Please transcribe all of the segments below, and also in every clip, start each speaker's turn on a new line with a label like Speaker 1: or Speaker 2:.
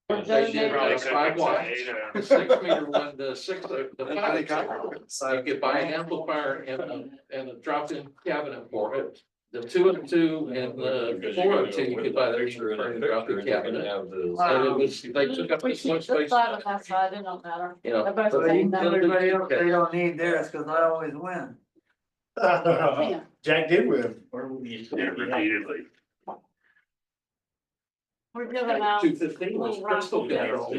Speaker 1: They did like 5 watts, the 6 meter one, the 5. You could buy an amplifier and a drop-in cabinet for it. The 202 and the 402, you could buy that for a drop-in cabinet. And it was, they took up this much space.
Speaker 2: Side on that side, it don't matter.
Speaker 1: Yeah.
Speaker 2: They're both
Speaker 1: But
Speaker 2: the same.
Speaker 3: Everybody else, they don't need theirs, cause I always win.
Speaker 2: Yeah.
Speaker 4: Jack did win.
Speaker 5: Repeatedly.
Speaker 2: We're giving out.
Speaker 1: 215 was crystal clear.
Speaker 5: Oh,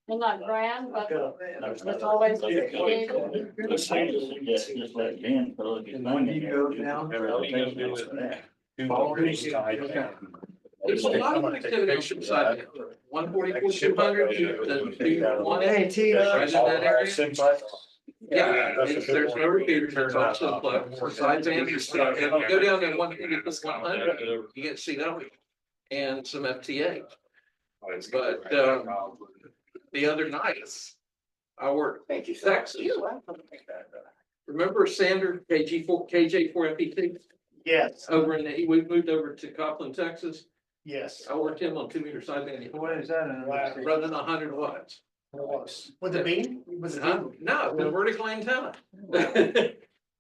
Speaker 2: They're not grand, but it's always.
Speaker 5: Let's say just let Ben fill it.
Speaker 3: When you go down.
Speaker 1: There's a lot of activity inside 144, 200, the 1
Speaker 3: Hey, T.
Speaker 1: right in that area. Yeah, there's no repeaters, it's also for sideband, and you go down to 100, you get CW and some FTA. But the other nights, I worked Texas. Remember Sander KJ4 FET
Speaker 4: Yes,
Speaker 1: over we moved over to Copeland, Texas.
Speaker 4: yes.
Speaker 1: I worked him on 2 meter sideband.
Speaker 3: What is that?
Speaker 1: Running 100 watts.
Speaker 4: With the beam? Was it?
Speaker 1: No, the vertical antenna.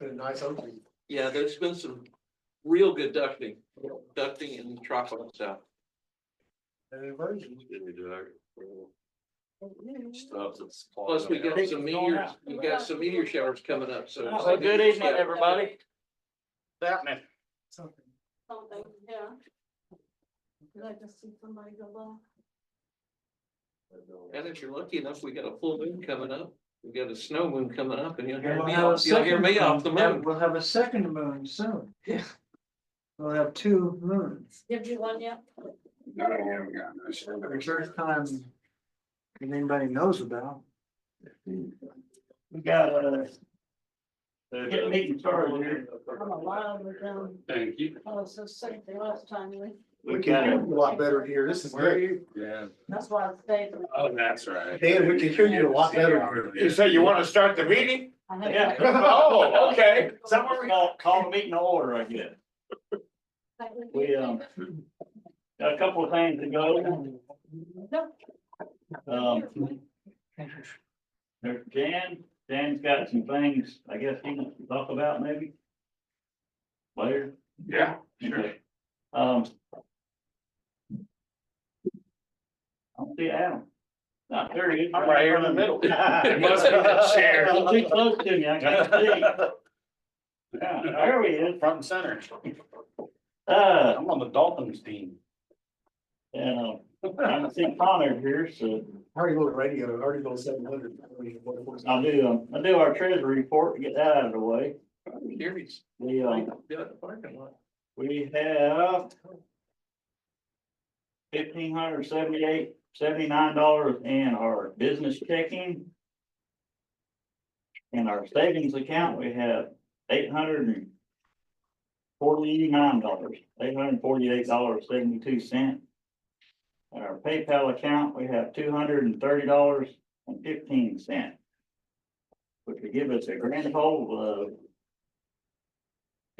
Speaker 4: Nice opening.
Speaker 1: Yeah, there's been some real good ducting in tropical stuff. Plus, we got some meteors, we've got some meteor showers coming up, so.
Speaker 6: Well, good evening, everybody.
Speaker 4: Batman.
Speaker 2: Something, yeah. Did I just see somebody go by?
Speaker 1: And if you're lucky enough, we got a full moon coming up, we got a snow moon coming up, and you'll hear
Speaker 3: We'll
Speaker 1: me
Speaker 3: have a
Speaker 1: off, you'll hear me off the
Speaker 3: second-
Speaker 1: moon.
Speaker 3: We'll have a second moon soon.
Speaker 1: Yeah.
Speaker 3: We'll have 2 moons.
Speaker 2: Give you one yet?
Speaker 3: The first time that anybody knows about.
Speaker 5: We got get meeting started here.
Speaker 2: I'm alive with them.
Speaker 5: Thank you.
Speaker 2: I was so sick the last time,
Speaker 4: We can hear you a lot better here. This is great.
Speaker 5: Yeah.
Speaker 2: that's why I stayed.
Speaker 5: Oh, that's right.
Speaker 4: Dan, we can hear you a lot better.
Speaker 5: You say you want to start the meeting?
Speaker 2: I had
Speaker 5: Yeah.
Speaker 2: to-
Speaker 5: Oh, okay. Is that what we're gonna call the meeting to order, I guess? We, got a couple of things to go. There's Dan's got some things, I guess he wants to talk about maybe. Later. Yeah, sure. I don't see Adam. Not there he is.
Speaker 4: I'm right here in the middle.
Speaker 5: It must be the chair. Don't be close to me, I can't see. Yeah, there he is.
Speaker 4: Front and center.
Speaker 5: Uh,
Speaker 4: I'm on the Dolphins team.
Speaker 5: and, I don't see Connor here, so
Speaker 4: I already go to radio, I already go 700.
Speaker 5: I'll do our treasury report to get that out of the way.
Speaker 1: Here's,
Speaker 5: We,
Speaker 1: yeah, the parking lot.
Speaker 5: we have $1,579 in our business checking. In our savings account, we have $849, $848.72. In our PayPal account, we have $230.15, which would give us a grand total of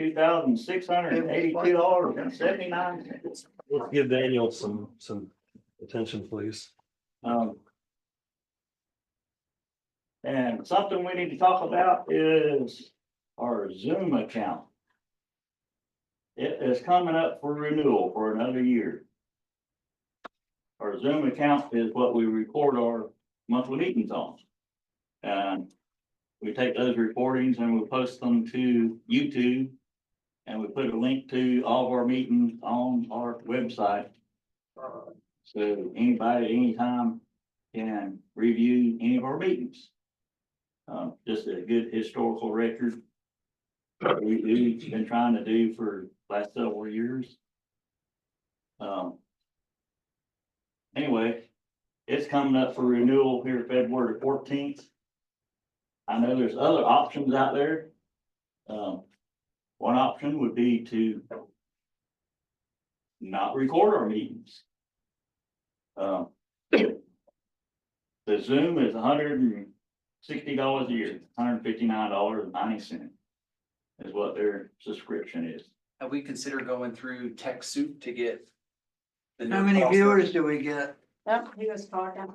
Speaker 5: $2,682.79.
Speaker 7: Let's give Daniel some attention, please.
Speaker 5: And something we need to talk about is our Zoom account. It is coming up for renewal for another year. Our Zoom account is what we record our monthly meetings on. And we take those recordings and we post them to YouTube. And we put a link to all of our meetings on our website. So anybody, anytime can review any of our meetings. Just a good historical record. We've been trying to do for the last several years. Anyway, it's coming up for renewal here February 14th. I know there's other options out there. One option would be to not record our meetings. The Zoom is $160 a year, $159.90. is what their subscription is.
Speaker 8: Have we considered going through TechSoup to get? the
Speaker 3: How
Speaker 8: new
Speaker 3: many
Speaker 8: cost
Speaker 3: viewers do we get?
Speaker 2: Yep, he was talking.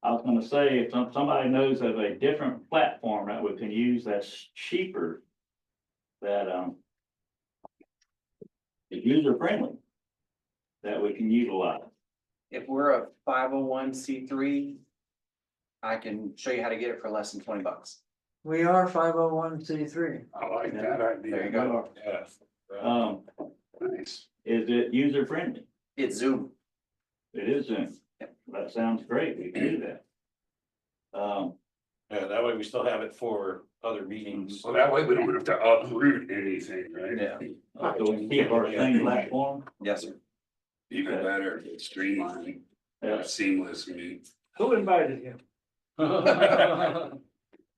Speaker 5: I was gonna say, if somebody knows of a different platform that we can use that's cheaper, that, is user friendly, that we can utilize.
Speaker 8: If we're a 501c3, I can show you how to get it for less than $20.
Speaker 3: We are 501c3.
Speaker 4: I like that idea.
Speaker 8: There you go.
Speaker 4: Yes.
Speaker 5: Um,
Speaker 4: Nice.
Speaker 5: is it user friendly?
Speaker 8: It's Zoom.
Speaker 5: It is Zoom. That sounds great. We can do that.
Speaker 9: Yeah, that way we still have it for other meetings.
Speaker 4: So that way we don't have to uproot anything, right?
Speaker 8: Yeah.
Speaker 5: So we can keep our same platform.
Speaker 8: Yes, sir.
Speaker 4: Even better, if it's streamlined,
Speaker 5: Yeah.
Speaker 4: seamless, I mean.
Speaker 3: Who invited you?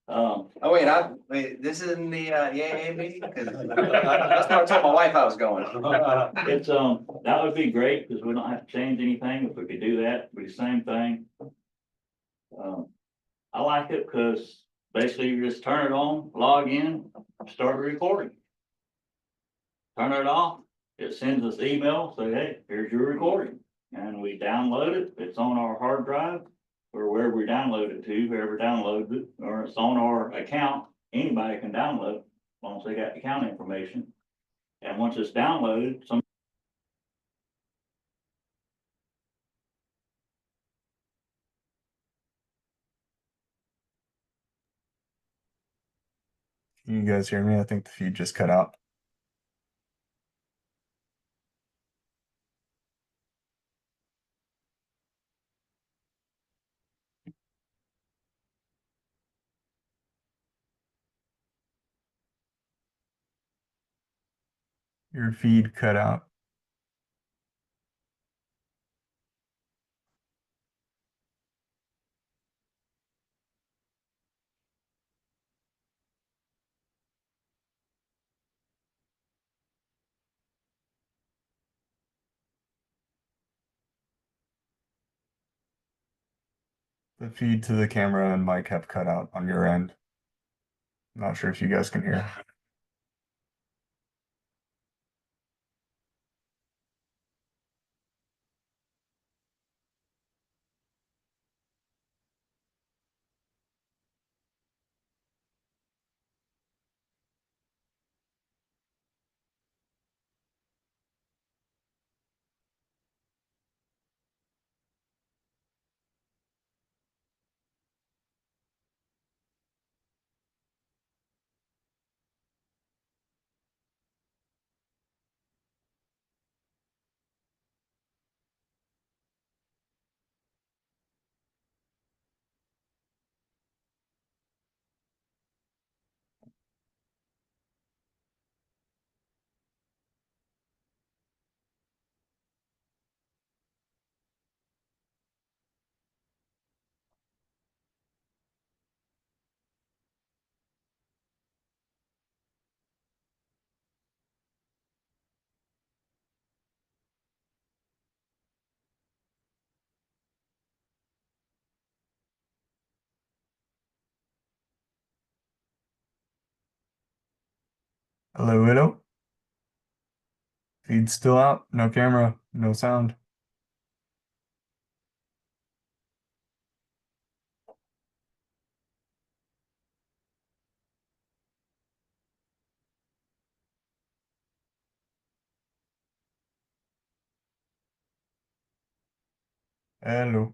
Speaker 5: Um,
Speaker 8: Oh, wait, this is in the, yay meeting? 'Cause that's where I told my wife I was going.
Speaker 5: it's, that would be great, because we don't have to change anything. If we could do that, it'd be the same thing. I like it because basically you just turn it on, log in, start recording. Turn it off, it sends us email, say, hey, here's your recording. And we download it, it's on our hard drive, or wherever we download it to, whoever downloads it, or it's on our account, anybody can download, as long as they got the account information. And once it's downloaded,
Speaker 10: Can you guys hear me? I think the feed just cut out. Your feed cut out. The feed to the camera and mic have cut out on your end. Not sure if you guys can hear. Hello, hello. Feed still out. No camera, no sound. Hello.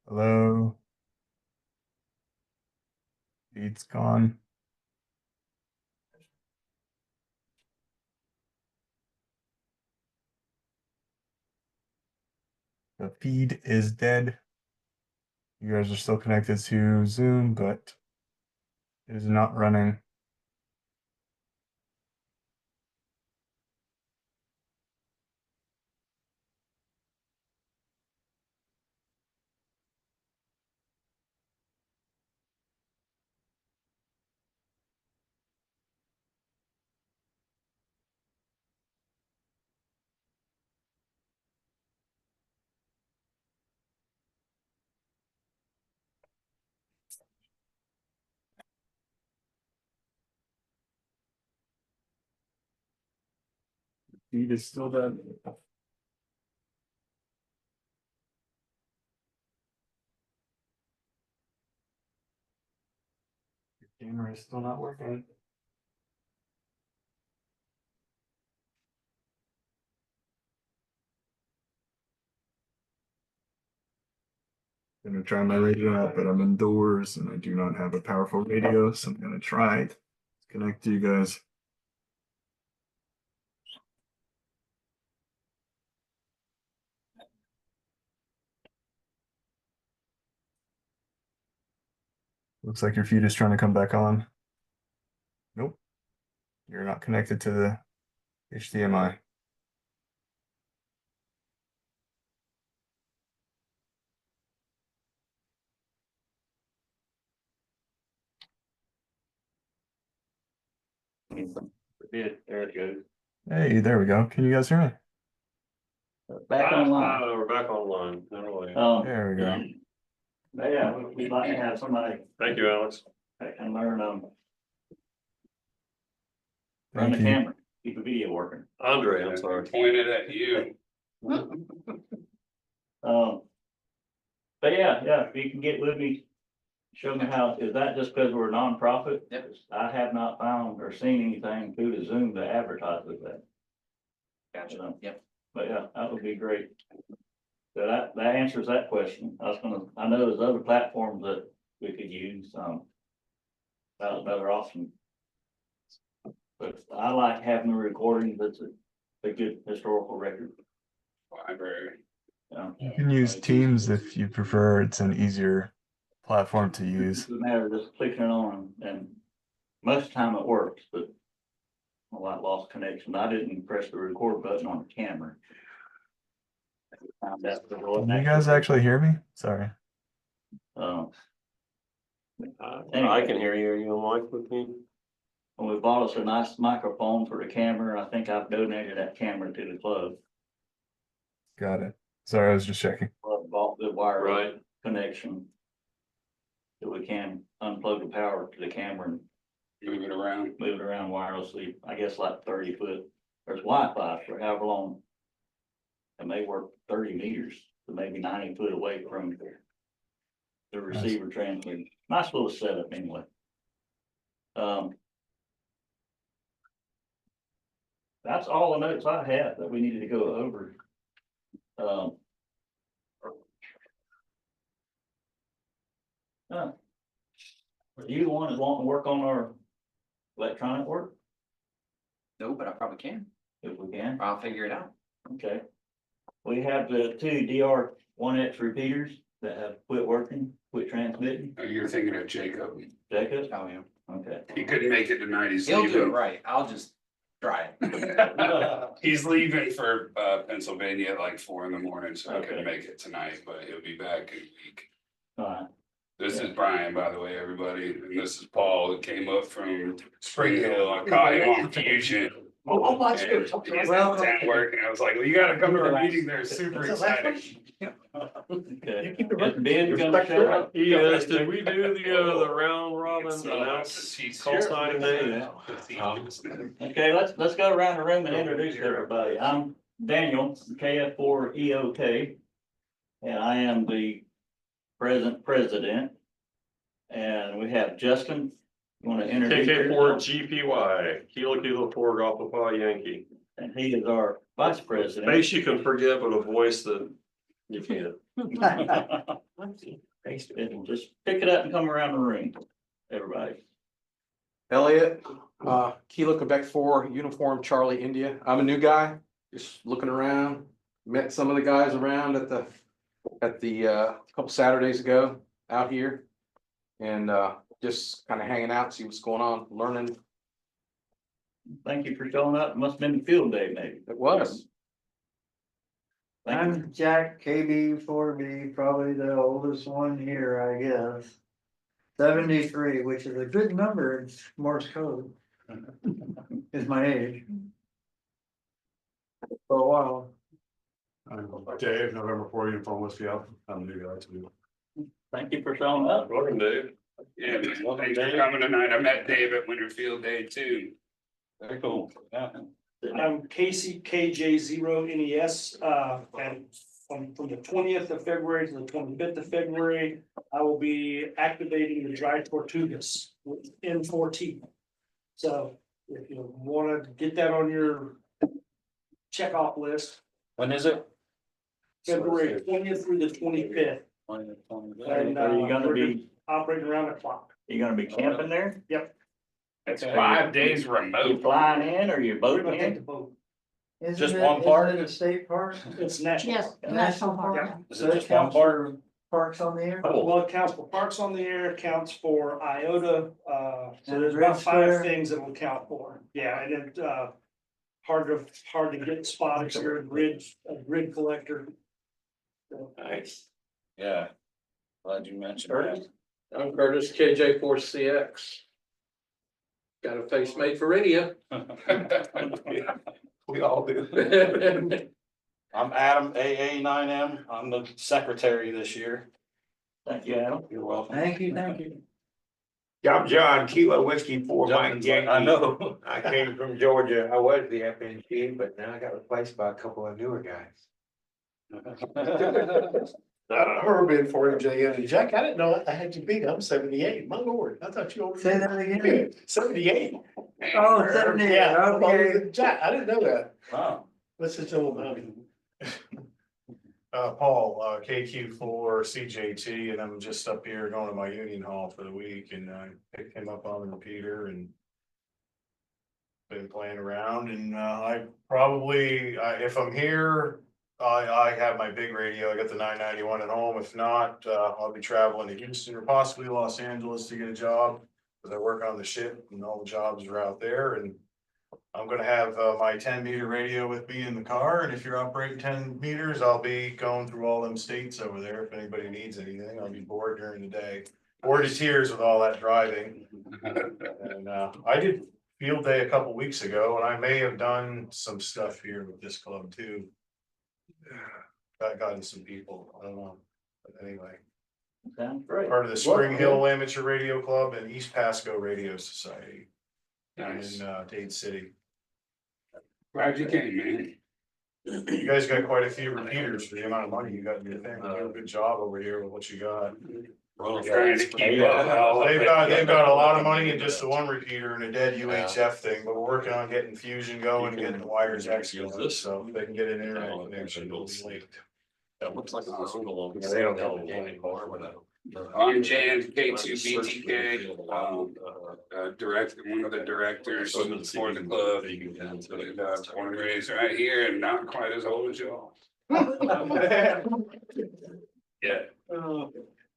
Speaker 10: Hello. Feed's gone. feed is dead. You guys are still connected to Zoom, but it is not running. Feed is still dead. Camera is still not working. Gonna try my radio out, but I'm indoors and I do not have a powerful radio, so I'm gonna try to connect to you guys. Looks like your feed is trying to come back on. Nope. You're not connected to the HDMI.
Speaker 5: There it goes.
Speaker 10: Hey, there we go. Can you guys hear me?
Speaker 5: Back online.
Speaker 7: We're back online.
Speaker 10: There we go.
Speaker 5: But yeah, we'd like to have somebody
Speaker 7: Thank you, Alex.
Speaker 5: that can learn, run
Speaker 10: Thank
Speaker 5: the
Speaker 10: you.
Speaker 5: camera, keep the video working.
Speaker 7: Andre, I'm sorry.
Speaker 4: Pointed at you.
Speaker 5: But yeah, if you can get with me, show me how, is that just because we're a nonprofit?
Speaker 8: Yep.
Speaker 5: I have not found or seen anything through the Zoom to advertise with that.
Speaker 8: Gotcha, yep.
Speaker 5: But yeah, that would be great. So that answers that question. I know there's other platforms that we could use, that was another option. But I like having the recording, that's a good historical record.
Speaker 4: Library.
Speaker 10: You can use Teams if you prefer. It's an easier platform to use.
Speaker 5: Doesn't matter, just clicking it on, and most of the time it works, but I lost connection. I didn't press the record button on the camera. Found out there wasn't
Speaker 10: Can you guys actually hear me? Sorry.
Speaker 7: I can hear you. Are you on mic with me?
Speaker 5: And we bought us a nice microphone for the camera. I think I've donated that camera to the club.
Speaker 10: Got it. Sorry, I was just checking.
Speaker 5: Club bought the wireless
Speaker 7: Right.
Speaker 5: connection. So we can unplug the power to the camera and
Speaker 4: Move it around.
Speaker 5: move it around wirelessly, I guess like 30 foot. There's Wi-Fi for however long. It may work 30 meters, to maybe 90 foot away from the receiver transmitter. Nice little setup anyway. That's all the notes I have that we needed to go over. Are you the one that want to work on our electronic work,
Speaker 8: No, but I probably can.
Speaker 5: if we can?
Speaker 8: I'll figure it out.
Speaker 5: Okay. We have the two DR1X repeaters that have quit transmitting.
Speaker 4: Oh, you're thinking of Jacob.
Speaker 5: Jacob?
Speaker 8: Oh, yeah.
Speaker 5: Okay.
Speaker 4: He couldn't make it tonight. He's
Speaker 8: He'll do it
Speaker 4: leaving.
Speaker 8: right. I'll just try it.
Speaker 4: He's leaving for Pennsylvania at like 4 a.m, so he
Speaker 5: Okay.
Speaker 4: couldn't make it tonight, but he'll be back in a week.
Speaker 5: All right.
Speaker 4: This is Brian, by the way, everybody, and this is Paul that came up from Spring Hill. I caught him on Fusion.
Speaker 8: Oh, that's
Speaker 4: And
Speaker 8: good.
Speaker 4: He's in town working. I was like, well, you gotta come to our meeting. They're super excited.
Speaker 5: Okay. Is Ben gonna show up?
Speaker 7: Yes, did we do the round robin announce call sign name?
Speaker 5: Okay, let's go around the room and introduce everybody. I'm Daniel, KF4EOK. And I am the present president. And we have Justin. You want to introduce
Speaker 7: KK4
Speaker 5: yourself?
Speaker 7: GPY, Kilo 4 Golf Papa Yankee.
Speaker 5: And he is our vice president.
Speaker 7: Face you can forget, but a voice that you can't.
Speaker 5: And just pick it up and come around the room, everybody.
Speaker 11: Elliot, Kilo Quebec 4, Uniform Charlie India. I'm a new guy, just looking around, met some of the guys around at the at the, couple Saturdays ago out here. And, just kind of hanging out, see what's going on, learning.
Speaker 5: Thank you for showing up. Must have been field day, maybe.
Speaker 11: It was.
Speaker 5: Thank you.
Speaker 3: I'm Jack KB4B, probably the oldest one here, I guess. 73, which is a good number, it's Morse code. Is my age. For a while.
Speaker 10: I'm Dave, November 4 uniform Whiskey Alpha. I'm the new guy too.
Speaker 5: Thank you for showing up.
Speaker 7: Welcome, Dave.
Speaker 4: Yeah, thanks for coming tonight. I met Dave at Winterfield Day too.
Speaker 7: Very cool. Yeah.
Speaker 12: I'm Casey KJ0NES, and from the 20th of February to the 25th of February, I will be activating the dry tortugas with N4T. So if you want to get that on your checkoff list,
Speaker 9: When is it?
Speaker 12: February 20th through the 25th. And,
Speaker 5: Are you gonna
Speaker 12: we're
Speaker 5: be,
Speaker 12: operating around the clock.
Speaker 5: you gonna be camping there?
Speaker 4: It's 5 days
Speaker 5: You
Speaker 4: remote.
Speaker 5: flying in or you
Speaker 12: We're
Speaker 5: boating
Speaker 12: gonna take
Speaker 5: in?
Speaker 12: the boat.
Speaker 9: Just one park?
Speaker 3: Isn't it a state park?
Speaker 12: It's national.
Speaker 2: Yes,
Speaker 12: park.
Speaker 2: national park.
Speaker 12: Yeah.
Speaker 9: Is
Speaker 3: So
Speaker 9: it
Speaker 3: that
Speaker 9: just one
Speaker 3: counts
Speaker 9: park?
Speaker 3: for parks on the air?
Speaker 12: Well, it counts for parks on the air, counts for IOTA, so
Speaker 3: And
Speaker 12: there's
Speaker 3: Red
Speaker 12: about 5
Speaker 3: Square.
Speaker 12: things that will count for, yeah, and it, hard to get spotted, so you're a grid collector.
Speaker 9: Nice. Yeah. Glad you mentioned
Speaker 1: Curtis? I'm Curtis, KJ4CX. Got a face made for radio.
Speaker 9: that. We all do. I'm Adam, AA9M. I'm the secretary this year.
Speaker 5: Thank you, Adam.
Speaker 9: You're welcome.
Speaker 3: Thank you, thank you.
Speaker 13: I'm John, Kilo Whiskey 4 Mike
Speaker 9: Justin's like,
Speaker 13: Yankee.
Speaker 9: I know.
Speaker 13: I came from Georgia. I was the FNG, but now I got replaced by a couple of newer guys.
Speaker 3: Urban for him, Jack, I didn't know I had you beat, I'm 78, my lord, I thought you were. Say that again. 78. Oh, 78,
Speaker 13: Yeah,
Speaker 3: okay.
Speaker 13: Jack, I didn't know that.
Speaker 9: Wow.
Speaker 3: What's this all about?
Speaker 10: Paul, KQ4 CJT, and I'm just up here going to my union hall for the week, and I picked him up on the repeater and been playing around, and I probably, if I'm here, I have my big radio. I got the 991 at home. If not, I'll be traveling to Houston or possibly Los Angeles to get a job, because I work on the ship and all the jobs are out there. And I'm gonna have my 10-meter radio with me in the car, and if you're operating 10 meters, I'll be going through all them states over there. If anybody needs anything, I'll be bored during the day. Bored to tears with all that driving. And I did field day a couple weeks ago, and I may have done some stuff here with this club too. Got gotten some people, I don't know, but anyway,
Speaker 5: Sounds great.
Speaker 10: part of the Spring Hill Amateur Radio Club and East Pasco Radio Society
Speaker 4: Nice.
Speaker 10: in Dade City.
Speaker 4: Glad you came, man.
Speaker 10: You guys got quite a few repeaters for the amount of money you got in your thing. You do a good job over here with what you got.
Speaker 4: We're trying to keep
Speaker 10: They've got a lot of money in just the one repeater and a dead UHF thing, but we're working on getting fusion going and getting the wires X going, so if they can get an internet connection, it'll be linked.
Speaker 7: That looks like a single.
Speaker 13: Yeah, they don't have a game anymore.
Speaker 4: I'm Jan, K2BTK, one of the directors for the club. Born and raised right here and not quite as old as y'all.
Speaker 9: Yeah.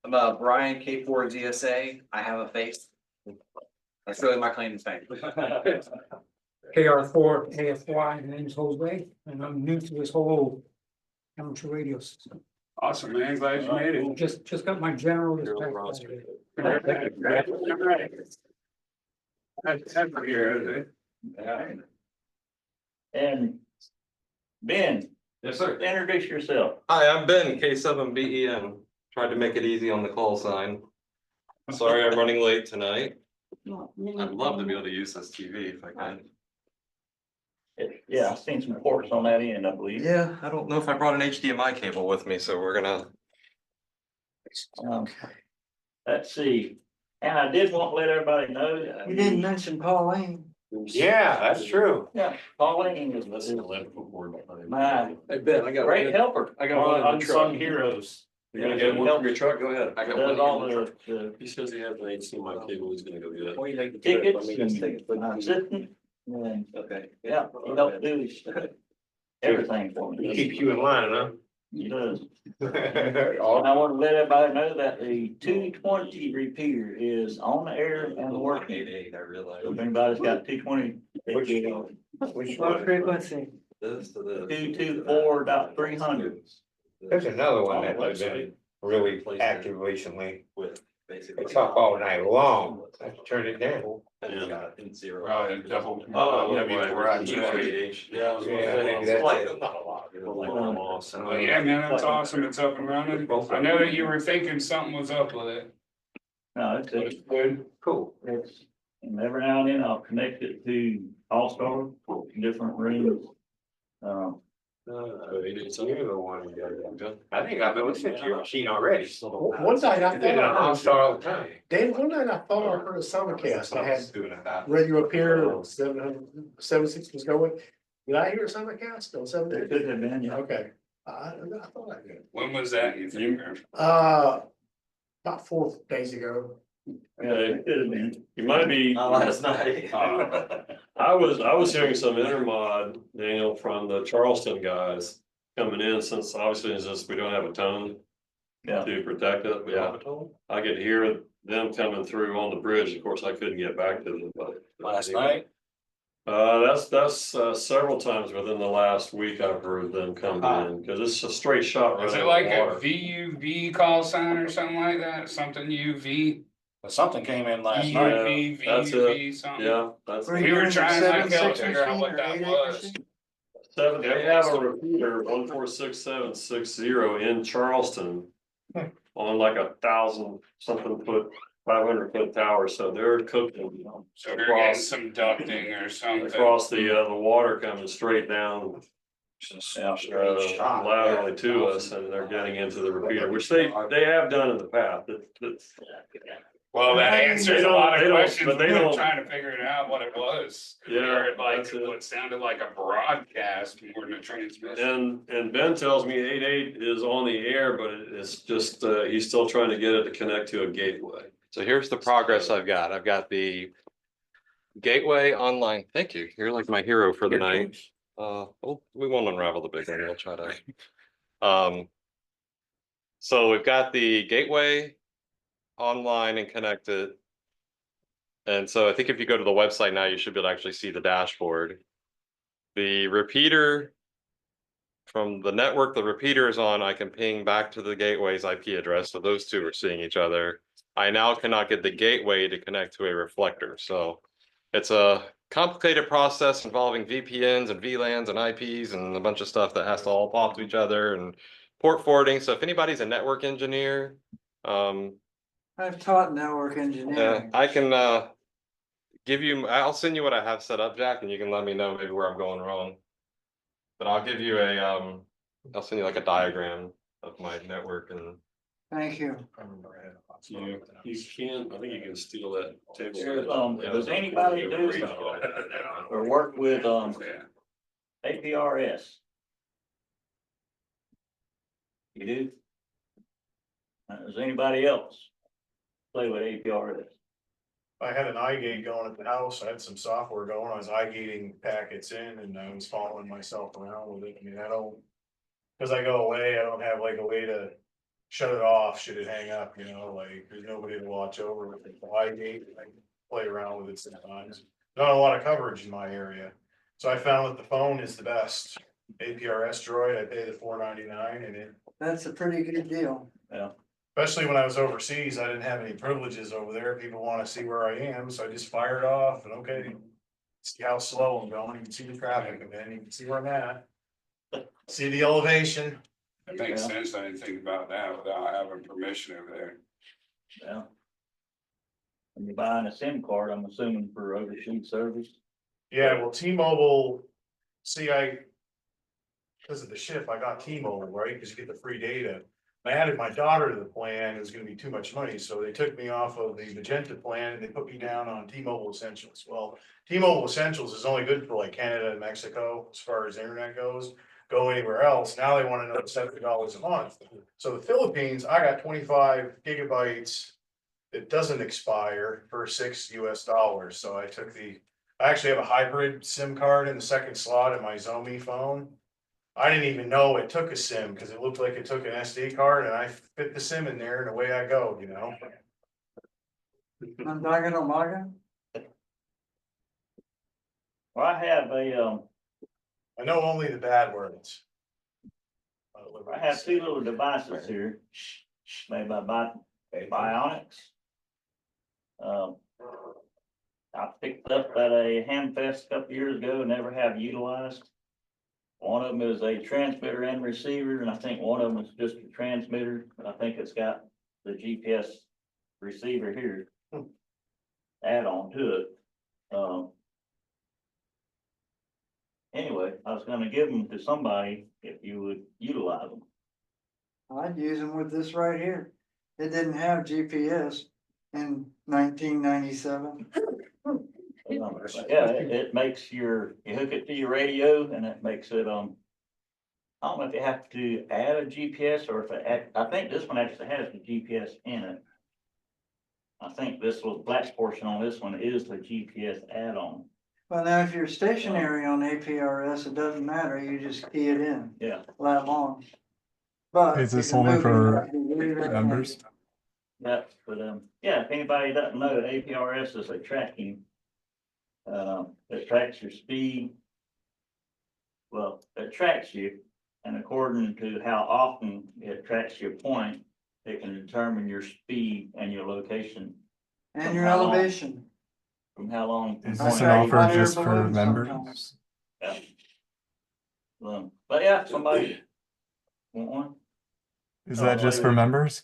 Speaker 8: I'm Brian K4ZSA. I have a face. That's really my claim to fame.
Speaker 12: KR4 AFY, my name's Jose, and I'm new to this whole amateur radio system.
Speaker 4: Awesome, man. Glad you made it.
Speaker 12: Just got my general. this past Friday.
Speaker 4: That's here,
Speaker 5: Yeah. And Ben,
Speaker 7: Yes, sir.
Speaker 5: introduce yourself.
Speaker 6: Hi, I'm Ben, K7BEN. Tried to make it easy on the call sign. Sorry I'm running late tonight. I'd love to be able to use this TV if I can.
Speaker 5: Yeah, I've seen some ports on that end, I believe.
Speaker 6: Yeah, I don't know if I brought an HDMI cable with me, so we're gonna.
Speaker 5: Let's see, and I did want to let everybody know.
Speaker 3: You didn't mention Pauline.
Speaker 13: Yeah, that's true.
Speaker 5: Yeah, Pauline is my
Speaker 1: Hey, Ben, I got.
Speaker 5: great helper.
Speaker 1: I got one in the truck.
Speaker 7: Unsung heroes.
Speaker 1: You gonna get one from your truck? Go ahead. I got one
Speaker 5: Does all
Speaker 1: in the truck.
Speaker 5: the
Speaker 7: He says he has an HDMI cable, he's gonna go get it.
Speaker 5: tickets and my assistant. And
Speaker 8: Okay.
Speaker 5: yeah, he helped do everything for
Speaker 13: He
Speaker 5: me.
Speaker 13: keeps you in line, huh?
Speaker 5: He does. And I want to let everybody know that the 220 repeater is on the air and working.
Speaker 6: 888, I realize.
Speaker 5: If anybody's got 220.
Speaker 13: Which
Speaker 3: What
Speaker 13: one?
Speaker 3: frequency?
Speaker 6: This to this.
Speaker 5: 224.300.
Speaker 13: There's another one that has been really active recently. It's up all night long. I have to turn it down.
Speaker 6: And it's got in zero.
Speaker 4: W4RNG.
Speaker 6: Yeah.
Speaker 13: Maybe that's it.
Speaker 4: Yeah, man, that's awesome. It's up and running. I know that you were thinking something was up with it.
Speaker 5: No, it's
Speaker 4: But it's good.
Speaker 13: Cool.
Speaker 5: It's, and every now and then I'll connect it to All-Star, different rooms.
Speaker 13: You're the one who does that. I think I've been listening to your machine already.
Speaker 10: One night I
Speaker 13: You did it on All-Star all the time.
Speaker 10: Dan, one night I thought I heard a simulcast. I had radio up here, 760 was going. Did I hear a simulcast on
Speaker 5: It
Speaker 10: 760?
Speaker 5: could have been, yeah.
Speaker 10: Okay. I thought I did.
Speaker 4: When was that, you think?
Speaker 10: About 4 days ago.
Speaker 5: Yeah, it could have been.
Speaker 7: You might be.
Speaker 6: Last night.
Speaker 7: I was hearing some intermod, Daniel, from the Charleston guys coming in, since obviously it's just, we don't have a tone.
Speaker 5: Yeah.
Speaker 7: To protect it,
Speaker 6: Yeah.
Speaker 7: I could hear them coming through on the bridge. Of course, I couldn't get back to them, but.
Speaker 9: Last night?
Speaker 7: That's several times within the last week I've heard them come in, cause it's a straight shot right
Speaker 4: Is it
Speaker 7: in
Speaker 4: like
Speaker 7: the
Speaker 4: a
Speaker 7: water.
Speaker 4: VUV call sign or something like that? Something UV?
Speaker 9: Something came in last night.
Speaker 4: UV,
Speaker 7: that's it.
Speaker 4: VUV, something?
Speaker 7: Yeah, that's.
Speaker 3: Were
Speaker 4: We
Speaker 3: you
Speaker 4: were
Speaker 3: in the
Speaker 4: trying like hell to
Speaker 3: 7.6
Speaker 4: figure out
Speaker 3: machine
Speaker 4: what
Speaker 3: or
Speaker 4: that
Speaker 3: 8.8
Speaker 4: was.
Speaker 3: machine?
Speaker 7: They have a repeater 146.760 in Charleston. On like 1,000 something foot, 500 foot tower, so they're cooking.
Speaker 4: So they're getting some ducting or something.
Speaker 7: Across the water coming straight down. Laterally to us, and they're getting into the repeater, which they have done in the past.
Speaker 4: Well, that answers
Speaker 7: They
Speaker 4: a lot
Speaker 7: don't-
Speaker 4: of
Speaker 7: they don't-
Speaker 4: questions.
Speaker 7: but they
Speaker 4: We were
Speaker 7: don't-
Speaker 4: trying to figure it out what it was.
Speaker 7: Yeah,
Speaker 4: Or like,
Speaker 7: that's it.
Speaker 4: what sounded like a broadcast more than a transmission.
Speaker 7: And Ben tells me 88 is on the air, but it's just, he's still trying to get it to connect to a gateway.
Speaker 6: So here's the progress I've got. I've got the gateway online. Thank you. You're like my hero for the night. We won't unravel the big one. We'll try to. So we've got the gateway online and connected. And so I think if you go to the website now, you should be able to actually see the dashboard. The repeater from the network, the repeater is on. I can ping back to the gateway's IP address. So those two are seeing each other. I now cannot get the gateway to connect to a reflector. So it's a complicated process involving VPNs and VLANs and IPs and a bunch of stuff that has to all talk to each other and port forwarding. So if anybody's a network engineer,
Speaker 3: I've taught network engineering.
Speaker 6: I can I'll send you what I have set up, Jack, and you can let me know maybe where I'm going wrong. But I'll give you I'll send you like a diagram of my network and.
Speaker 3: Thank you.
Speaker 7: You can, I think you can steal that table.
Speaker 5: Does anybody do or work with, APRS? You do? Does anybody else play with APRS?
Speaker 10: I had an iGate going at the house. I had some software going. I was iGating packets in and I was following myself around with it. I mean, I don't, cause I go away, I don't have like a way to shut it off, should it hang up, you know, like there's nobody to watch over it. The iGate, I can play around with it sometimes. Not a lot of coverage in my area. So I found that the phone is the best. APRS Droid, I pay the $4.99 and it.
Speaker 3: That's a pretty good deal.
Speaker 5: Yeah.
Speaker 10: Especially when I was overseas, I didn't have any privileges over there. People wanna see where I am, so I just fired off and okay. See how slow I'm going, you can see the traffic, and then you can see where I'm at. See the elevation.
Speaker 4: It makes sense. I didn't think about that without having permission over there.
Speaker 5: Yeah. When you're buying a SIM card, I'm assuming for overseas service.
Speaker 10: Yeah, well, T-Mobile, see, because of the shift, I got T-Mobile, right, because you get the free data. I added my daughter to the plan, it was gonna be too much money, so they took me off of the Magenta plan and they put me down on T-Mobile Essentials. Well, T-Mobile Essentials is only good for like Canada and Mexico, as far as internet goes. Go anywhere else, now they wanna know $70 a month. So the Philippines, I got 25 gigabytes. It doesn't expire for $6 US, so I actually have a hybrid SIM card in the second slot in my Xiaomi phone. I didn't even know it took a SIM, cause it looked like it took an SD card and I fit the SIM in there and away I go, you know?
Speaker 3: I'm talking to Maga.
Speaker 5: Well, I have a,
Speaker 10: I know only the bad words.
Speaker 5: I have two little devices here, made by Bionics. I picked up at a ham fest a couple years ago, never have utilized. One of them is a transmitter and receiver, and I think one of them is just a transmitter. I think it's got the GPS receiver here. Add on to it. Anyway, I was gonna give them to somebody if you would utilize them.
Speaker 3: I'd use them with this right here. It didn't have GPS in 1997.
Speaker 5: Yeah, it makes you hook it to your radio and it makes it, I don't know if you have to add a GPS or if I think this one actually has the GPS in it. I think this little black portion on this one is the GPS add-on.
Speaker 3: Well, now if you're stationary on APRS, it doesn't matter. You just key it in.
Speaker 5: Yeah.
Speaker 3: Lab on. But.
Speaker 14: Is this
Speaker 3: you can
Speaker 14: only
Speaker 3: move
Speaker 14: for
Speaker 3: it.
Speaker 14: members?
Speaker 5: That's for them. Yeah, if anybody doesn't know, APRS is a tracking. It tracks your speed. Well, it tracks you, and according to how often it tracks your point, it can determine your speed and your location.
Speaker 3: And your elevation.
Speaker 5: From how long.
Speaker 14: Is
Speaker 3: I
Speaker 14: this an
Speaker 3: tried
Speaker 14: offer
Speaker 3: hot air
Speaker 14: just for
Speaker 3: balloons
Speaker 14: members?
Speaker 3: sometimes.
Speaker 5: Yeah. But yeah, somebody want one?
Speaker 14: Is that just for members?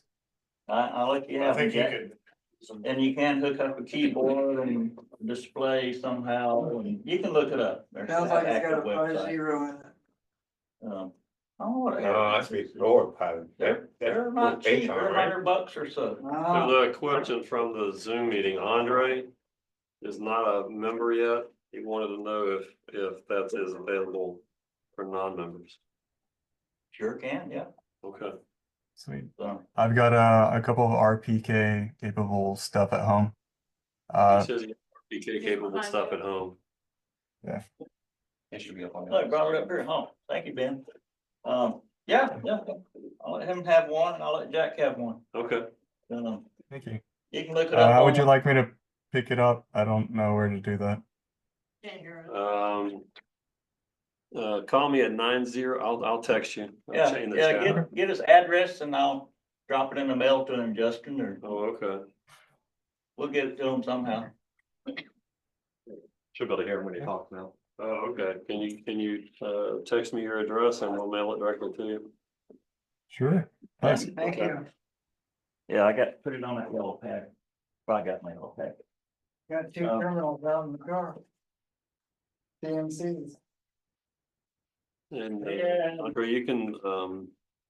Speaker 5: I'll let you
Speaker 10: I
Speaker 5: have
Speaker 10: think you
Speaker 5: it.
Speaker 10: could.
Speaker 5: And you can hook up a keyboard and display somehow, and you can look it up. There's
Speaker 3: Sounds
Speaker 5: an
Speaker 3: like it's got a
Speaker 5: active website.
Speaker 3: 50 in it.
Speaker 5: I don't know what.
Speaker 13: Oh, that's before, probably.
Speaker 5: They're not cheap, they're $100 or so.
Speaker 3: Ah,
Speaker 7: There's a question from the Zoom meeting. Andre is not a member yet. He wanted to know if that is available for non-members.
Speaker 5: Sure can, yeah.
Speaker 7: Okay.
Speaker 14: Sweet.
Speaker 5: So,
Speaker 14: I've got a couple of RPK capable stuff at home.
Speaker 7: He says he has RPK capable stuff at home.
Speaker 14: Yeah.
Speaker 9: It should be up on.
Speaker 5: I brought it up here at home. Thank you, Ben. Yeah, I'll let him have one and I'll let Jack have one.
Speaker 7: Okay.
Speaker 14: Thank you.
Speaker 5: You can look it up.
Speaker 14: How would you like me to pick it up? I don't know where to do that.
Speaker 7: Call me at 90. I'll text you. I'll chain this down.
Speaker 5: Get his address and I'll drop it in the mail to him, Justin, or
Speaker 7: Oh, okay.
Speaker 5: we'll get it to him somehow.
Speaker 6: Should be able to hear him when he talks now.
Speaker 7: Oh, okay. Can you text me your address and we'll mail it directly to you?
Speaker 14: Sure. Thanks.
Speaker 3: Thank you.
Speaker 5: Yeah, I got, put it on that yellow pack. I got my yellow pack.
Speaker 3: Got two terminals out in the car. CMCs.
Speaker 7: And
Speaker 5: Yeah.
Speaker 7: Andre, you can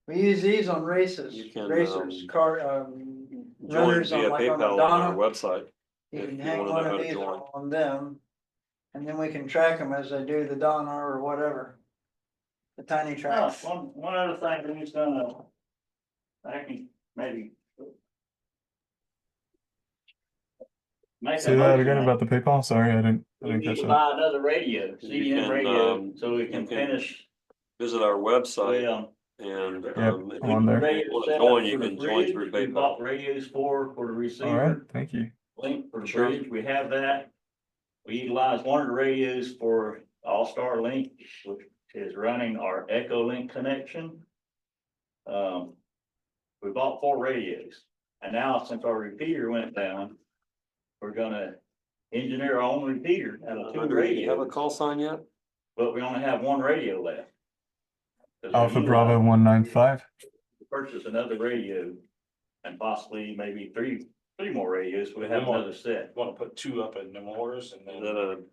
Speaker 3: We use these on races,
Speaker 7: You can,
Speaker 3: racers, car,
Speaker 7: join
Speaker 3: runners
Speaker 7: via
Speaker 3: on like on the
Speaker 7: PayPal on our
Speaker 3: Donna.
Speaker 7: website.
Speaker 3: You
Speaker 7: if
Speaker 3: can
Speaker 7: you
Speaker 3: hang
Speaker 7: wanna know
Speaker 3: one
Speaker 7: how
Speaker 3: of
Speaker 7: to
Speaker 3: these
Speaker 7: join.
Speaker 3: on them. And then we can track them as they do the Donna or whatever. The tiny tracks.
Speaker 5: One other thing that he's gonna, I can maybe. Make a
Speaker 14: Say that
Speaker 5: motion
Speaker 14: again
Speaker 5: that
Speaker 14: about the PayPal. Sorry, I didn't
Speaker 5: we need
Speaker 14: catch
Speaker 5: to
Speaker 14: that.
Speaker 5: buy another radio,
Speaker 7: You
Speaker 5: CDM
Speaker 7: can,
Speaker 5: radio, so we can
Speaker 7: you can-
Speaker 5: finish.
Speaker 7: Visit our website
Speaker 5: Well,
Speaker 7: and
Speaker 14: Yep,
Speaker 7: if
Speaker 14: I'm on there.
Speaker 5: radio
Speaker 7: want
Speaker 5: set
Speaker 7: to
Speaker 5: up
Speaker 7: join,
Speaker 5: for
Speaker 7: you
Speaker 5: the
Speaker 7: can join
Speaker 5: bridge.
Speaker 7: through
Speaker 5: We bought
Speaker 7: PayPal.
Speaker 5: radios for the
Speaker 14: All right.
Speaker 5: receiver,
Speaker 14: Thank you.
Speaker 5: link for the
Speaker 7: Sure.
Speaker 5: bridge, we have that. We utilize one of the radios for All-Star Link, which is running our Echo Link connection. We bought 4 radios, and now since our repeater went down, we're gonna engineer our own repeater out of 2
Speaker 7: Andre, do you have a
Speaker 5: radios,
Speaker 7: call sign yet?
Speaker 5: but we only have 1 radio left. 'Cause we're
Speaker 14: Alpha Bravo
Speaker 5: utilizing-
Speaker 14: 195.
Speaker 5: Purchase another radio and possibly maybe three more radios. We have another set.
Speaker 9: Want to put 2 up in Nemours and
Speaker 7: Is
Speaker 9: then.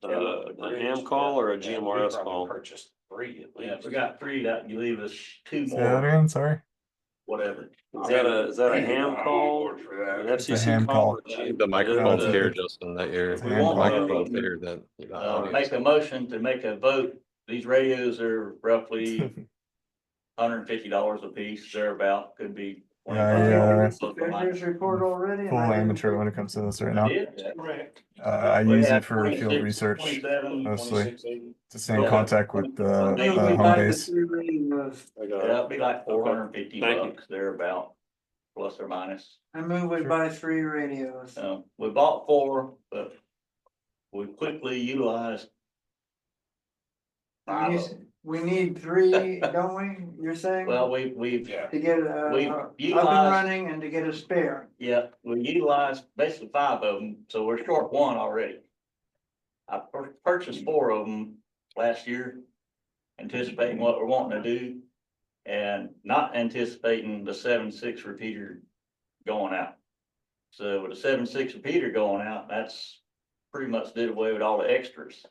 Speaker 7: that a ham call or a GMRS call?
Speaker 9: Purchased 3 at least.
Speaker 5: Yeah, if we got 3, that you leave us 2
Speaker 14: Say that
Speaker 5: more,
Speaker 14: again. Sorry.
Speaker 5: whatever.
Speaker 7: Is that a ham call? An
Speaker 14: It's a
Speaker 7: FCC
Speaker 14: ham
Speaker 7: call?
Speaker 14: call.
Speaker 6: The microphone's
Speaker 7: Yeah.
Speaker 6: here, Justin, that your
Speaker 14: We want,
Speaker 6: microphone's here, that.
Speaker 5: Make a motion to make a vote. These radios are roughly $150 a piece, thereabout, could be
Speaker 14: Yeah,
Speaker 3: Treasurer's report already?
Speaker 14: full amateur when it comes to this right now.
Speaker 12: Correct.
Speaker 14: I
Speaker 5: We
Speaker 14: use
Speaker 5: have
Speaker 14: it for field
Speaker 5: 26,
Speaker 14: research
Speaker 5: 27,
Speaker 14: mostly
Speaker 5: 26.
Speaker 14: to stay in
Speaker 5: Yeah.
Speaker 14: contact with
Speaker 3: Move we
Speaker 14: the home
Speaker 3: buy the
Speaker 14: base.
Speaker 3: 3 radios.
Speaker 5: Yeah, it'd be like 450
Speaker 7: Thank you.
Speaker 5: bucks thereabout, plus or minus.
Speaker 3: I move we buy 3 radios.
Speaker 5: We bought 4, but we quickly utilized
Speaker 3: We
Speaker 5: 5
Speaker 3: need-
Speaker 5: of them.
Speaker 3: We need 3, don't we? You're saying?
Speaker 5: Well, we've,
Speaker 4: Yeah.
Speaker 3: To get
Speaker 5: we
Speaker 3: up and
Speaker 5: utilized,
Speaker 3: running and to get a spare.
Speaker 5: yeah, we utilized basically 5 of them, so we're short 1 already. I purchased 4 of them last year, anticipating what we're wanting to do. And not anticipating the 7.6 repeater going out. So with the 7.6 repeater going out, that's pretty much did away with all the extras.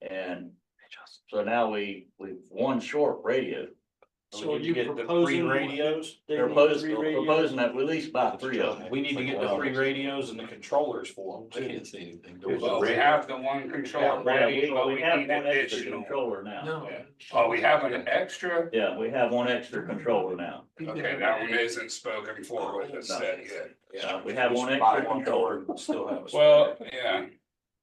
Speaker 5: And so now we've 1 short radio.
Speaker 12: So
Speaker 9: We need
Speaker 12: you
Speaker 9: to get the 3
Speaker 12: proposing-
Speaker 9: radios.
Speaker 5: They're proposing that we at least buy 3 of them.
Speaker 9: We need to get the 3 radios and the controllers for them too.
Speaker 6: see anything.
Speaker 4: Well, we have the one controller ready, but we
Speaker 5: We have
Speaker 4: need
Speaker 5: 1 extra
Speaker 4: additional.
Speaker 5: controller now.
Speaker 1: No.
Speaker 4: Yeah. Oh, we have an extra?
Speaker 5: Yeah, we have 1 extra controller now.
Speaker 4: Okay, that one isn't spoken for with the set yet.
Speaker 5: We have 1
Speaker 9: Just buy
Speaker 5: extra
Speaker 9: one
Speaker 5: controller.
Speaker 9: door and still have a
Speaker 4: Well,
Speaker 9: spare.
Speaker 4: yeah,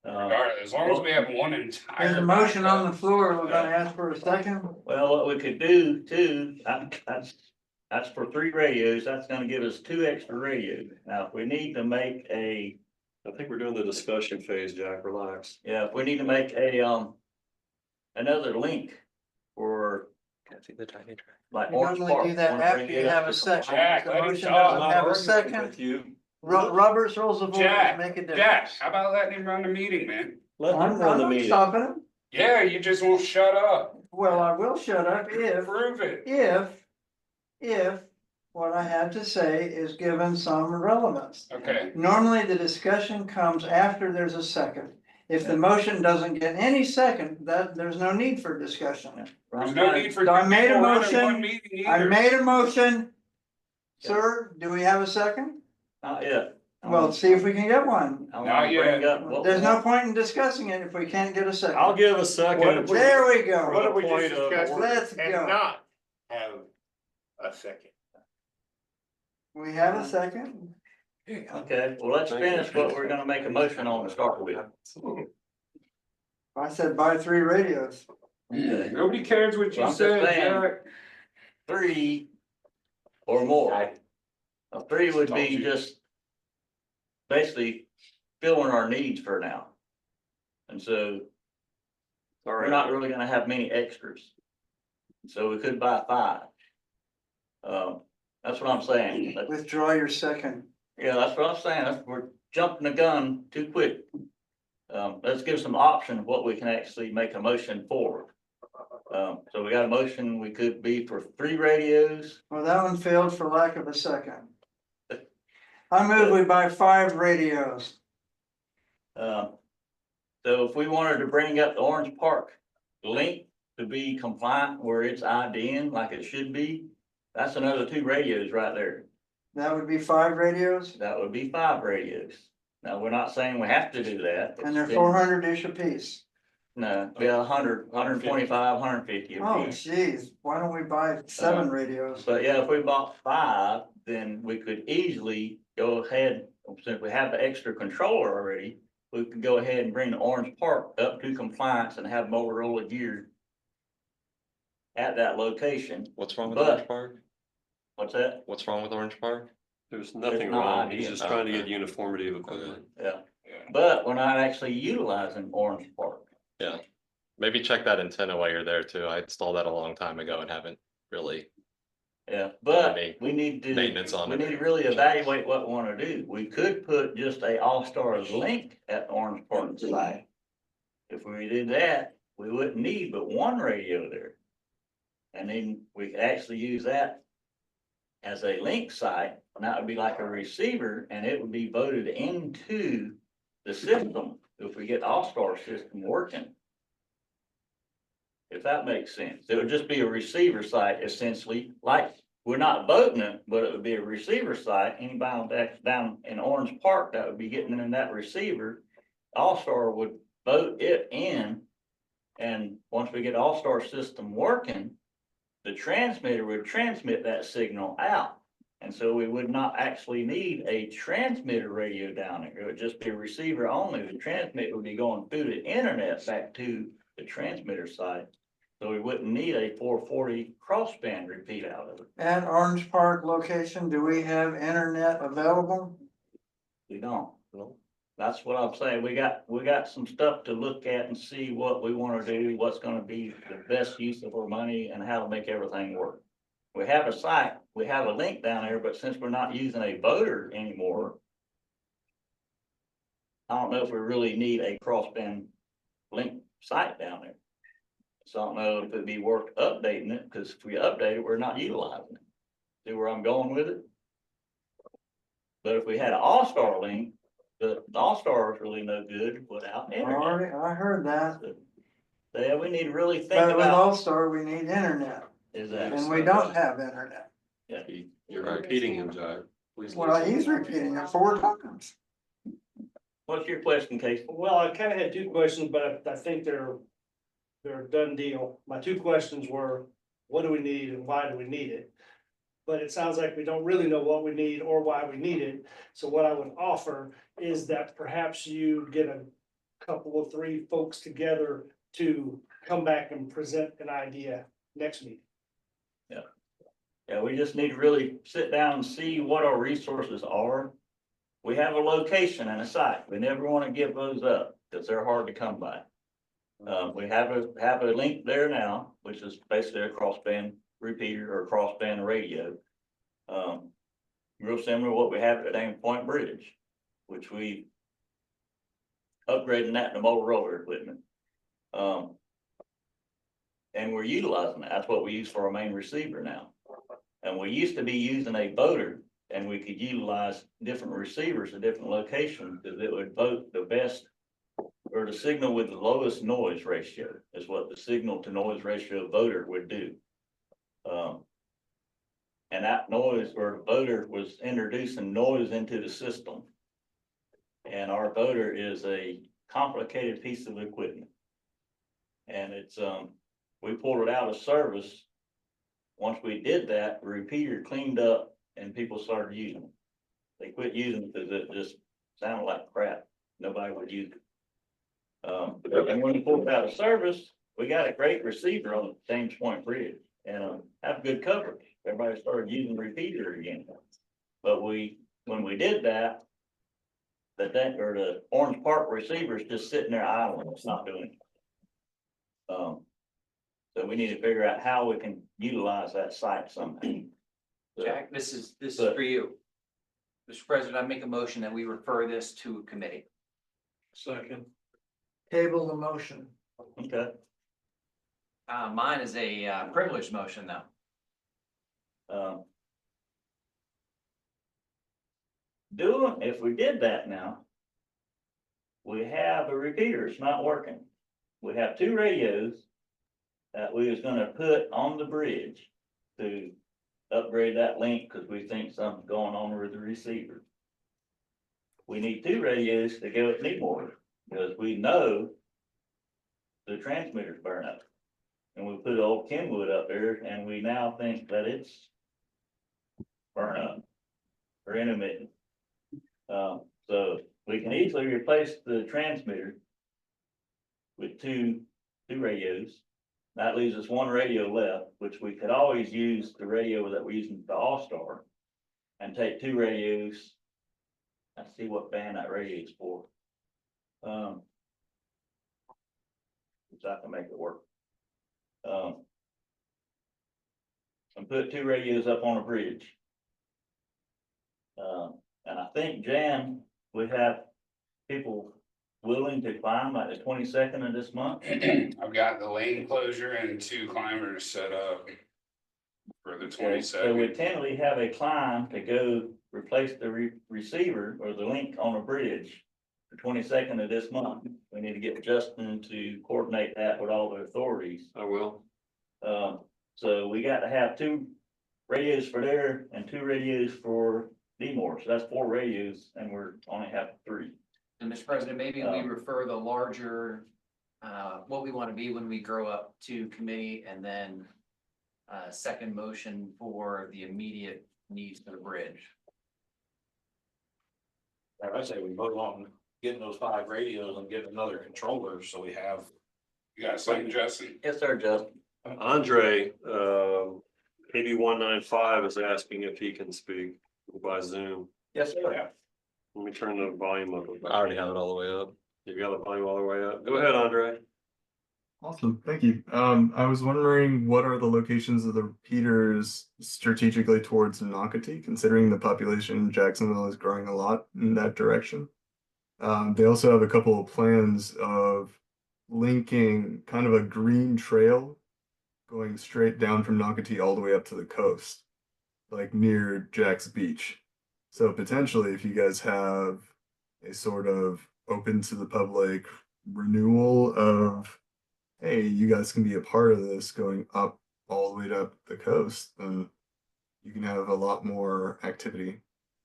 Speaker 5: Uh,
Speaker 4: as long as we have one entire.
Speaker 3: There's a motion on the
Speaker 4: backup.
Speaker 3: floor. We're gonna ask for a second.
Speaker 5: Well, what we could do too, that's for 3 radios, that's gonna give us 2 extra radios. Now, if we need to make a,
Speaker 7: I think we're doing the discussion phase, Jack, relax.
Speaker 5: yeah, if we need to make a, another link for
Speaker 6: Can't see the tiny track.
Speaker 5: like
Speaker 3: You
Speaker 5: Orange
Speaker 3: normally
Speaker 5: Park.
Speaker 3: do that
Speaker 5: wanna
Speaker 3: after
Speaker 5: bring
Speaker 3: you
Speaker 5: it up
Speaker 3: have
Speaker 5: to
Speaker 3: a second.
Speaker 4: Jack,
Speaker 3: The
Speaker 4: let him
Speaker 3: motion
Speaker 4: talk.
Speaker 3: doesn't have a second.
Speaker 7: You.
Speaker 3: Robert's rules of order
Speaker 4: Jack,
Speaker 3: make a
Speaker 4: Jack,
Speaker 3: difference.
Speaker 4: how about letting him run the meeting, man?
Speaker 7: Let him
Speaker 3: I'm
Speaker 7: run the
Speaker 3: not
Speaker 7: meeting.
Speaker 3: stopping him.
Speaker 4: Yeah, you just won't shut up.
Speaker 3: Well, I will shut up
Speaker 4: Prove it.
Speaker 3: if what I have to say is given some relevance.
Speaker 4: Okay,
Speaker 3: Normally, the discussion comes after there's a second. If the motion doesn't get any second, that, there's no need for discussion.
Speaker 4: there's no need for.
Speaker 3: So I made a
Speaker 4: people running
Speaker 3: motion.
Speaker 4: one meeting
Speaker 3: I
Speaker 4: either.
Speaker 3: made a motion. Sir, do we have a second?
Speaker 5: Not yet.
Speaker 3: Well, see if we can get one.
Speaker 5: I
Speaker 4: Not
Speaker 5: wanna bring
Speaker 4: yet.
Speaker 5: up what we
Speaker 3: There's no
Speaker 5: want.
Speaker 3: point in discussing it if we can't get a second.
Speaker 7: I'll give a second.
Speaker 3: There we go.
Speaker 7: What if we just discuss
Speaker 3: Let's go.
Speaker 13: Not have a second.
Speaker 3: We have a second.
Speaker 5: Okay, well, let's finish what we're gonna make a motion on to start with.
Speaker 3: I said buy 3 radios.
Speaker 5: Okay.
Speaker 4: Nobody cares what
Speaker 5: Well,
Speaker 4: you
Speaker 5: I'm just
Speaker 4: said,
Speaker 5: saying.
Speaker 4: Jack.
Speaker 5: 3 or more. A 3 would be just basically filling our needs for now. And so we're not really gonna have many extras. So we could buy 5. That's what I'm saying.
Speaker 3: Withdraw your second.
Speaker 5: Yeah, that's what I'm saying. We're jumping the gun too quick. Let's give some option of what we can actually make a motion for. So we got a motion, we could be for 3 radios.
Speaker 3: Well, that one failed for lack of a second. I move we buy 5 radios.
Speaker 5: So if we wanted to bring up the Orange Park link to be compliant where it's ID'ing like it should be, that's another 2 radios right there.
Speaker 3: That would be 5 radios,
Speaker 5: That would be 5 radios. Now, we're not saying we have to do that.
Speaker 3: and they're
Speaker 5: It's been-
Speaker 3: 400-ish apiece.
Speaker 5: No, be 100, 125, 150
Speaker 3: Oh,
Speaker 5: apiece.
Speaker 3: geez, why don't we buy 7 radios?
Speaker 5: But yeah, if we bought 5, then we could easily go ahead, since we have the extra controller already, we could go ahead and bring the Orange Park up to compliance and have Motorola gear at that location.
Speaker 6: What's wrong with
Speaker 5: But-
Speaker 6: Orange Park?
Speaker 5: What's that?
Speaker 6: What's wrong with Orange Park?
Speaker 7: There's nothing
Speaker 5: It's not
Speaker 7: wrong. He's
Speaker 5: ideal.
Speaker 7: just trying to get uniformity of equipment.
Speaker 5: Yeah, but we're not actually utilizing Orange Park.
Speaker 6: Yeah, maybe check that antenna while you're there too. I installed that a long time ago and haven't really.
Speaker 5: Yeah, but
Speaker 6: Any
Speaker 5: we need to,
Speaker 6: maintenance on
Speaker 5: we
Speaker 6: it.
Speaker 5: need to really evaluate what we wanna do. We could put just a All-Stars link at Orange Park site. If we did that, we wouldn't need but 1 radio there. And then we could actually use that as a link site, and that would be like a receiver, and it would be voted into the system if we get the All-Star system working. If that makes sense, it would just be a receiver site essentially, like, we're not voting it, but it would be a receiver site. Anybody that's down in Orange Park that would be getting in that receiver, All-Star would vote it in. And once we get All-Star system working, the transmitter would transmit that signal out. And so we would not actually need a transmitter radio down there. It would just be a receiver only. The transmitter would be going through the internet back to the transmitter site. So we wouldn't need a 440 crossband repeat out of it.
Speaker 3: At Orange Park location, do we have internet available?
Speaker 5: We don't. That's what I'm saying. We got some stuff to look at and see what we want to do, what's gonna be the best use of our money and how to make everything work. We have a site, we have a link down there, but since we're not using a voter anymore, I don't know if we really need a crossband link site down there. So I don't know if it'd be worth updating it, because if we update it, we're not utilizing it. See where I'm going with it? But if we had an all-star link, the all-star is really no good without internet.
Speaker 3: I heard that,
Speaker 5: So yeah, we need to really think
Speaker 3: but with
Speaker 5: about.
Speaker 3: All-Star, we need internet,
Speaker 5: Exactly.
Speaker 3: and we don't have internet.
Speaker 5: Yeah.
Speaker 6: You're repeating him, Jack. Please
Speaker 3: Well,
Speaker 6: listen.
Speaker 3: he's repeating it 4 times.
Speaker 5: What's your question, Casey?
Speaker 12: Well, I kind of had two questions, but I think they're a done deal. My two questions were, what do we need and why do we need it? But it sounds like we don't really know what we need or why we need it. So what I would offer is that perhaps you get a couple of 3 folks together to come back and present an idea next meeting.
Speaker 5: Yeah, we just need to really sit down and see what our resources are. We have a location and a site. We never want to give those up because they're hard to come by. We have a link there now, which is basically a crossband repeater or crossband radio. Real similar to what we have at Ames Point Bridge, which we upgrading that to Motorola equipment. And we're utilizing that. That's what we use for our main receiver now. And we used to be using a voter, and we could utilize different receivers at different locations because it would vote the best or the signal with the lowest noise ratio is what the signal to noise ratio voter would do. And that noise or the voter was introducing noise into the system. And our voter is a complicated piece of equipment. And it's, we pulled it out of service. Once we did that, the repeater cleaned up and people started using it. They quit using it because it just sounded like crap. Nobody would use it. And when we pulled it out of service, we got a great receiver on the James Point Bridge and have good coverage. Everybody started using the repeater again. But when we did that, the Orange Park receiver is just sitting there idling. It's not doing it. So we need to figure out how we can utilize that site somehow.
Speaker 8: Jack, this is for you. Mr. President, I make a motion that we refer this to committee.
Speaker 1: Second.
Speaker 3: Table the motion.
Speaker 5: Okay.
Speaker 8: Mine is a privileged motion though.
Speaker 5: If we did that now, we have a repeater, it's not working. We have 2 radios that we was gonna put on the bridge to upgrade that link because we think something's going on with the receiver. We need 2 radios to go at Needmore because we know the transmitters burn up. And we put old Kenwood up there and we now think that it's burn up or intermittent. So we can easily replace the transmitter with two radios. That leaves us 1 radio left, which we could always use the radio that we're using for All-Star and take 2 radios. Let's see what band that radio is for. So I can make it work. And put 2 radios up on a bridge. And I think, Jan, we have people willing to climb like the 22nd of this month.
Speaker 4: I've got the lane closure and 2 climbers set up for the 22nd.
Speaker 5: So we tentatively have a climb to go replace the receiver or the link on a bridge. The 22nd of this month. We need to get Justin to coordinate that with all the authorities.
Speaker 7: I will.
Speaker 5: So we got to have 2 radios for there and 2 radios for D-Moore. So that's 4 radios and we're only have 3.
Speaker 8: And Mr. President, maybe we refer the larger, what we want to be when we grow up to committee and then second motion for the immediate needs to the bridge.
Speaker 9: I say we vote on getting those 5 radios and getting another controller, so we have.
Speaker 4: You got something, Justin?
Speaker 5: Yes, sir, Justin.
Speaker 7: Andre, 8195 is asking if he can speak by Zoom.
Speaker 5: Yes, sir.
Speaker 7: Let me turn the volume up.
Speaker 6: I already have it all the way up.
Speaker 7: You got the volume all the way up? Go ahead, Andre.
Speaker 14: Awesome, thank you. I was wondering, what are the locations of the repeaters strategically towards Nocatee, considering the population in Jacksonville is growing a lot in that direction? They also have a couple of plans of linking kind of a green trail going straight down from Nocatee all the way up to the coast, like near Jack's Beach. So potentially, if you guys have a sort of open to the public renewal of, hey, you guys can be a part of this going up all the way up the coast, then you can have a lot more activity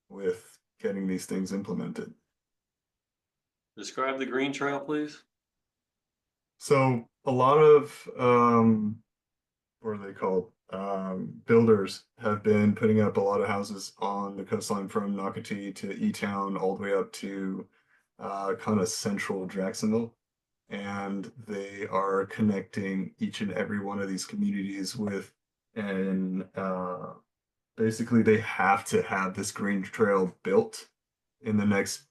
Speaker 14: with getting these things implemented.
Speaker 7: Describe the green trail, please.
Speaker 14: So a lot of what are they called? Builders have been putting up a lot of houses on the coastline from Nocatee to E-Town all the way up to kind of central Jacksonville. And they are connecting each and every one of these communities with an basically they have to have this green trail built in the next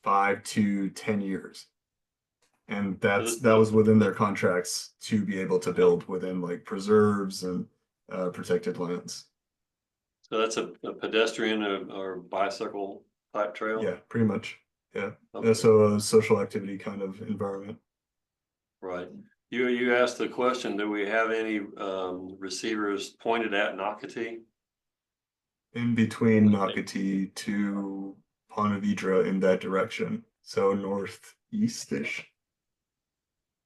Speaker 14: 5 to 10 years. And that was within their contracts to be able to build within like preserves and protected lands.
Speaker 7: So that's a pedestrian or bicycle type trail?
Speaker 14: Yeah, pretty much. Yeah.
Speaker 7: Okay.
Speaker 14: So a social activity kind of environment.
Speaker 7: Right. You asked the question, do we have any receivers pointed at Nocatee?
Speaker 14: In between Nocatee to Ponte Vedra in that direction. So northeast-ish.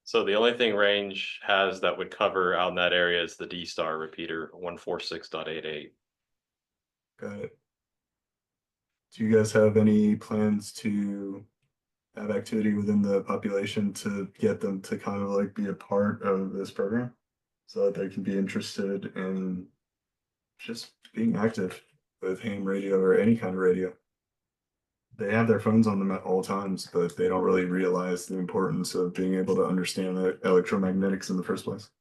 Speaker 6: So the only thing range has that would cover out in that area is the D-Star repeater 146.88.
Speaker 14: Got it. Do you guys have any plans to have activity within the population to get them to kind of like be a part of this program so that they can be interested in just being active with ham radio or any kind of radio? They have their phones on them at all times, but they don't really realize the importance of being able to understand the electromagnetics in the first place.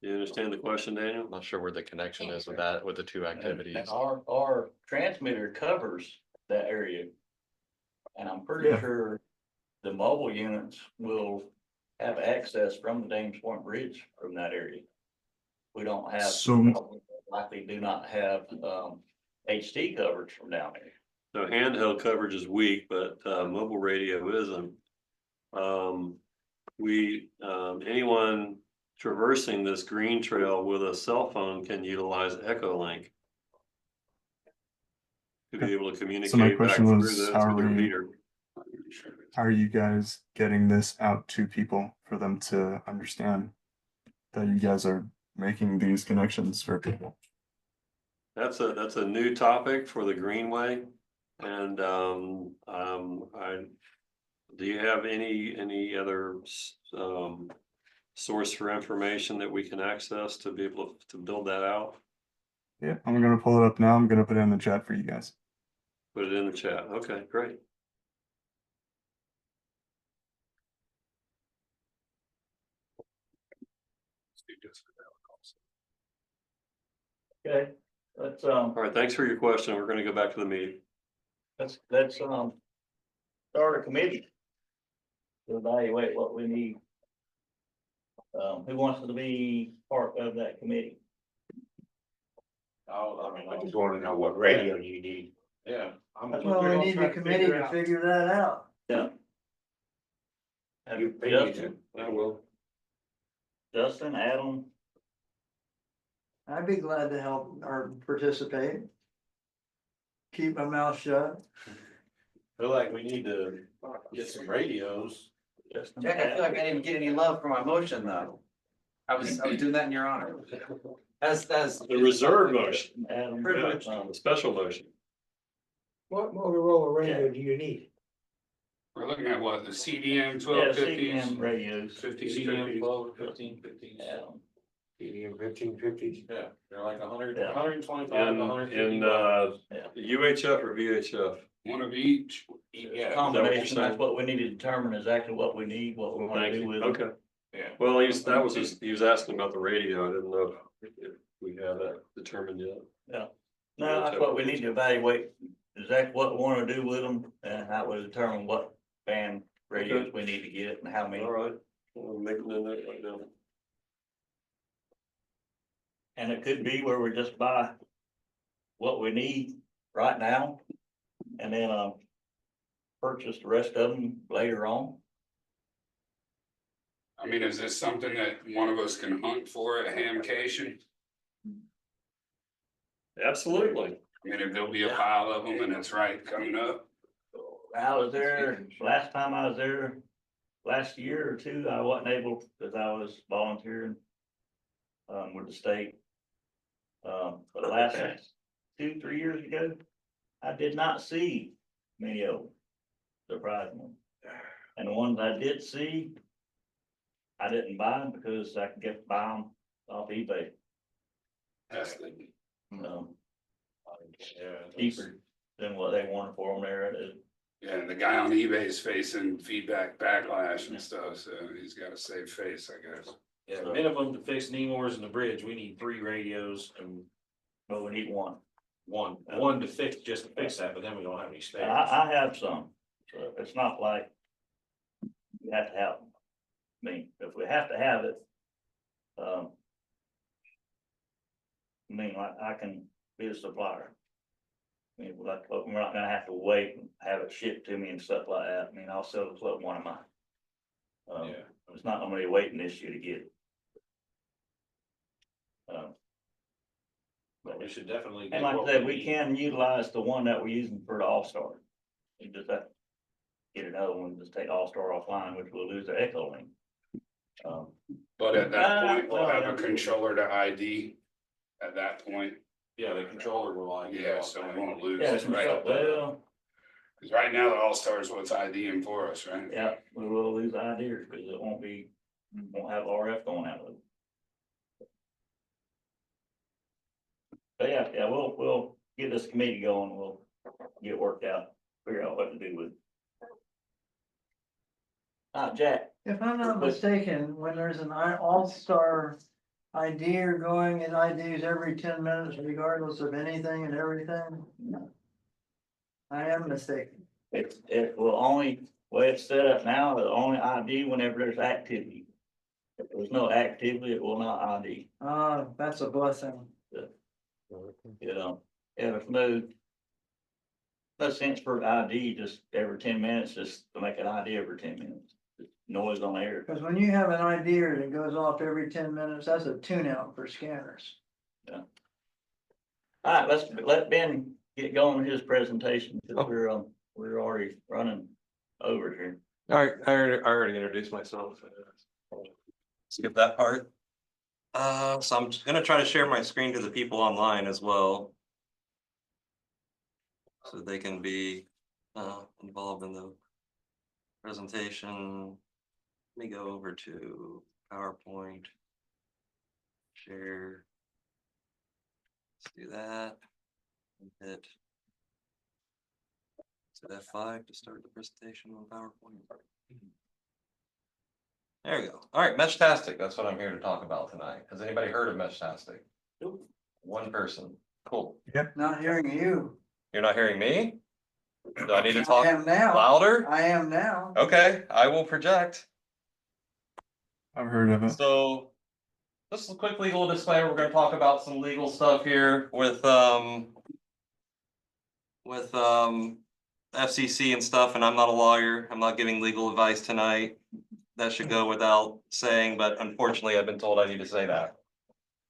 Speaker 7: You understand the question, Daniel?
Speaker 6: I'm not sure where the connection is with that, with the two activities.
Speaker 5: And our transmitter covers that area. And I'm pretty sure the mobile units will have access from the Dames Point Bridge from that area. We don't have, likely do not have HT coverage from down there.
Speaker 7: So handheld coverage is weak, but mobile radio isn't. Anyone traversing this green trail with a cell phone can utilize Echolink to be able to communicate.
Speaker 14: So my
Speaker 7: back
Speaker 14: question
Speaker 7: through
Speaker 14: was,
Speaker 7: the
Speaker 14: how
Speaker 7: repeater.
Speaker 14: are you guys getting this out to people for them to understand that you guys are making these connections for people?
Speaker 7: That's a new topic for the Greenway. And do you have any other source for information that we can access to be able to build that out?
Speaker 14: Yeah, I'm gonna pull it up now. I'm gonna put it in the chat for you guys.
Speaker 7: Put it in the chat. Okay, great.
Speaker 5: Okay, let's
Speaker 7: All right, thanks for your question. We're gonna go back to the meeting.
Speaker 5: let's start a committee to evaluate what we need. Who wants to be part of that committee?
Speaker 13: I just want to know what radio you need.
Speaker 9: Yeah.
Speaker 3: Well, we need the committee to figure that out.
Speaker 5: Yeah.
Speaker 13: You pay me to.
Speaker 9: I will.
Speaker 5: Justin, Adam,
Speaker 3: I'd be glad to help or participate. Keep my mouth shut.
Speaker 9: Feel like we need to get some radios.
Speaker 5: Justin.
Speaker 8: Jack, I feel like I didn't get any love for my motion though. I was doing that in your honor. As
Speaker 7: The reserve motion,
Speaker 5: Adam,
Speaker 7: the special motion.
Speaker 13: What Motorola radio do you need?
Speaker 4: We're looking at what, the CDM
Speaker 5: yeah,
Speaker 4: 1250s?
Speaker 5: CDM radios.
Speaker 9: 50, CDM 12, 15, 15.
Speaker 5: Adam.
Speaker 9: Medium 1550s.
Speaker 11: Yeah, they're like 100,
Speaker 5: Yeah.
Speaker 11: 125,
Speaker 7: In,
Speaker 11: 150.
Speaker 7: in,
Speaker 5: Yeah.
Speaker 7: UHF or VHF?
Speaker 4: One of each.
Speaker 5: Yeah, combination, that's what we need to determine exactly what we need, what we wanna
Speaker 7: Thank
Speaker 5: do
Speaker 7: you,
Speaker 5: with it.
Speaker 7: okay.
Speaker 11: Yeah.
Speaker 7: Well, that was just, he was asking about the radio, I didn't know if we have that determined yet.
Speaker 5: No, that's what we need to evaluate, exactly what we wanna do with them, and how we determine what band radios we need to get and how many.
Speaker 7: All right, I'm making a note right now.
Speaker 5: And it could be where we just buy what we need right now, and then, purchase the rest of them later on.
Speaker 4: I mean, is this something that one of us can hunt for at Hamcation?
Speaker 7: Absolutely.
Speaker 4: I mean, if there'll be a pile of them and it's right coming up.
Speaker 5: I was there, last time I was there, last year or two, I wasn't able, because I was volunteering with the state. But last 2-3 years ago, I did not see many of them, surprisingly. And the ones I did see, I didn't buy them because I could buy them off eBay.
Speaker 4: That's the,
Speaker 5: Cheaper than what they wanted for them there.
Speaker 4: yeah, and the guy on eBay is facing feedback backlash and stuff, so he's got to save face, I guess.
Speaker 11: Yeah, minimum to fix Nemours and the bridge, we need 3 radios and
Speaker 5: But we need one.
Speaker 11: one to fix, just to fix that, but then we don't have any spares.
Speaker 5: I have some, so it's not like we have to have them. I mean, if we have to have it, I mean, I can be a supplier. I mean, we're not gonna have to wait and have it shipped to me and stuff like that. I mean, I'll sell the club one of mine.
Speaker 11: Yeah.
Speaker 5: It's not gonna be a waiting issue to get it.
Speaker 11: But we should definitely.
Speaker 5: And
Speaker 11: get
Speaker 5: like
Speaker 11: what
Speaker 5: I said, we
Speaker 11: need.
Speaker 5: can utilize the one that we're using for the All-Star. We just have to get another one, just take All-Star offline, which will lose the echo link.
Speaker 4: But at that point, we'll have
Speaker 5: well,
Speaker 4: a controller to ID at that point.
Speaker 11: Yeah, the controller will like.
Speaker 4: Yeah, so we won't lose.
Speaker 5: Yeah,
Speaker 4: it, right?
Speaker 5: well,
Speaker 4: Cause right now the All-Star is what's IDing for us, right?
Speaker 5: yeah, we will lose ideas because it won't have RF going out of it. But yeah, we'll get this committee going, we'll get worked out, figure out what to do with it. Jack,
Speaker 3: If I'm not mistaken, when there's an all-star idea going, it IDs every 10 minutes regardless of anything and everything. I am mistaken.
Speaker 5: it will only, way it's set up now, it'll only ID whenever there's activity. If there's no activity, it will not ID,
Speaker 3: That's a blessing.
Speaker 5: you know, if it's no sense for ID just every 10 minutes, just to make an ID every 10 minutes. Noise on the air.
Speaker 3: Because when you have an idea that goes off every 10 minutes, that's a tune out for scanners.
Speaker 5: Yeah. All right, let Ben get going with his presentation, because we're already running over here.
Speaker 6: All right, I already introduced myself. Skip that part. So I'm just gonna try to share my screen to the people online as well. So they can be involved in the presentation. Let me go over to PowerPoint. Share. Let's do that. Hit F5 to start the presentation on PowerPoint. There we go. All right, Meshtastic, that's what I'm here to talk about tonight. Has anybody heard of Meshtastic?
Speaker 5: Nope.
Speaker 6: One person. Cool.
Speaker 3: Not hearing you.
Speaker 6: You're not hearing me? Do I need to
Speaker 3: I
Speaker 6: talk
Speaker 3: am now.
Speaker 6: louder?
Speaker 3: I am now.
Speaker 6: Okay, I will project.
Speaker 14: I've heard of it.
Speaker 6: So, just a quick legal disclaimer, we're gonna talk about some legal stuff here with FCC and stuff, and I'm not a lawyer, I'm not giving legal advice tonight. That should go without saying, but unfortunately, I've been told I need to say that.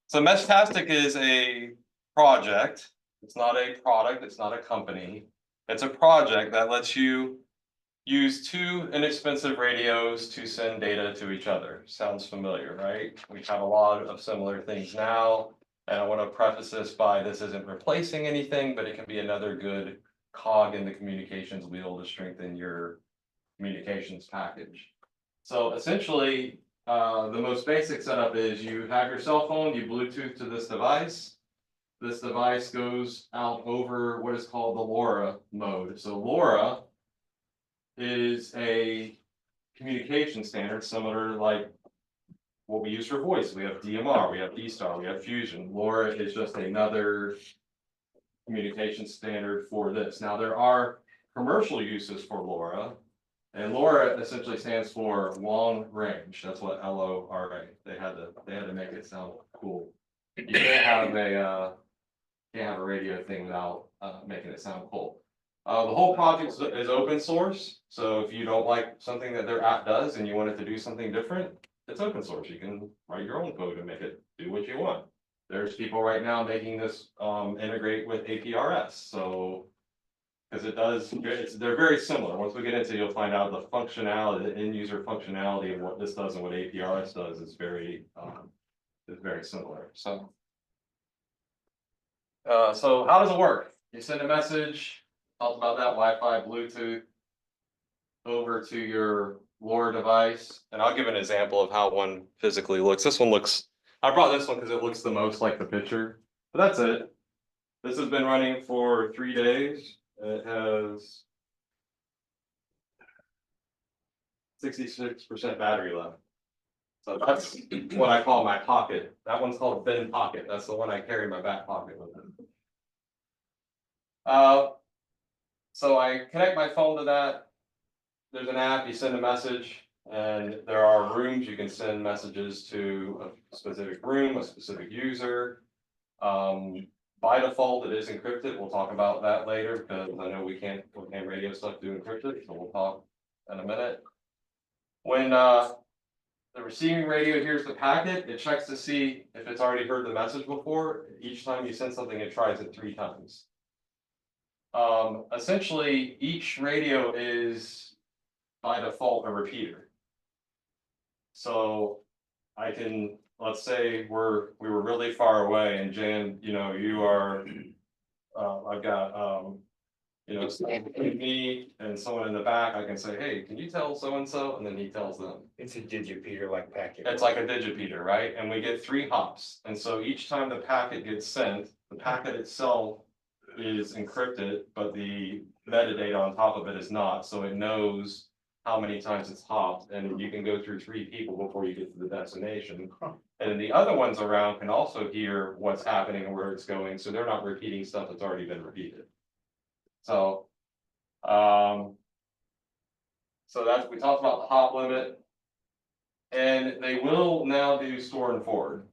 Speaker 6: So Meshtastic is a project, it's not a product, it's not a company. It's a project that lets you use 2 inexpensive radios to send data to each other. Sounds familiar, right? We have a lot of similar things now. And I want to preface this by this isn't replacing anything, but it can be another good cog in the communications wheel to strengthen your communications package. So essentially, The most basic setup is you have your cell phone, you Bluetooth to this device. This device goes out over what is called the LoRa mode. So LoRa is a communication standard similar to like what we use for voice. We have DMR, we have D-Star, we have Fusion. LoRa is just another communication standard for this. Now there are commercial uses for LoRa, and LoRa essentially stands for long range. That's what LORA. They had to make it sound cool. You can't have a radio thing without making it sound cool. The whole project is open source, so if you don't like something that their app does and you want it to do something different, it's open source. You can write your own code and make it do what you want. There's people right now making this integrate with APRS, so because they're very similar. Once we get into it, you'll find out the functionality, the end user functionality of what this does and what APRS does is very similar. So how does it work? You send a message, talk about that Wi-Fi, Bluetooth over to your LoRa device. And I'll give an example of how one physically looks. I brought this one because it looks the most like the picture, but that's it. This has been running for 3 days. It has 66% battery left. So that's what I call my pocket. That one's called bin pocket. That's the one I carry in my back pocket with me. So I connect my phone to that. There's an app, you send a message, and there are rooms you can send messages to a specific room, a specific user. By default, it is encrypted. We'll talk about that later because I know we can't radio stuff do encrypted, so we'll talk in a minute. When the receiving radio hears the packet, it checks to see if it's already heard the message before. Each time you send something, it tries it 3 times. Essentially, each radio is by default a repeater. So I can, let's say we were really far away, and Jan, you are, I've got, me and someone in the back. I can say, hey, can you tell so and so, and then he tells them.
Speaker 13: It's a digipeater like packet.
Speaker 6: It's like a digipeater, right? And we get 3 hops, and so each time the packet gets sent, the packet itself is encrypted, but the metadata on top of it is not. So it knows how many times it's hopped, and you can go through 3 people before you get to the destination. And then the other ones around can also hear what's happening and where it's going, so they're not repeating stuff that's already been repeated. So, we talked about the hop limit, and they will now do store and forward.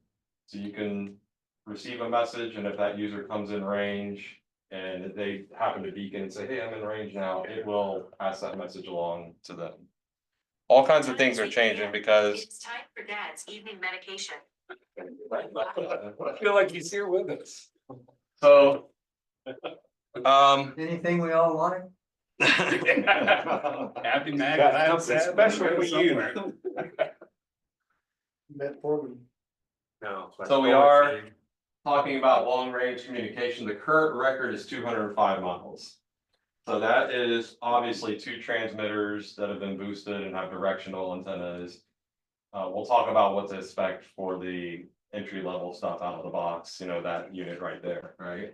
Speaker 6: So you can receive a message, and if that user comes in range and they happen to beacon and say, hey, I'm in range now, it will pass that message along to them. All kinds of things are changing because
Speaker 15: It's time for Dad's evening medication.
Speaker 13: I feel like he's here with us.
Speaker 6: So,
Speaker 3: Anything we all like?
Speaker 13: Happy Mad, special for you.
Speaker 10: No.
Speaker 6: So we are talking about long range communication. The current record is 205 miles. So that is obviously 2 transmitters that have been boosted and have directional antennas. We'll talk about what to expect for the entry level stuff out of the box, that unit right there, right?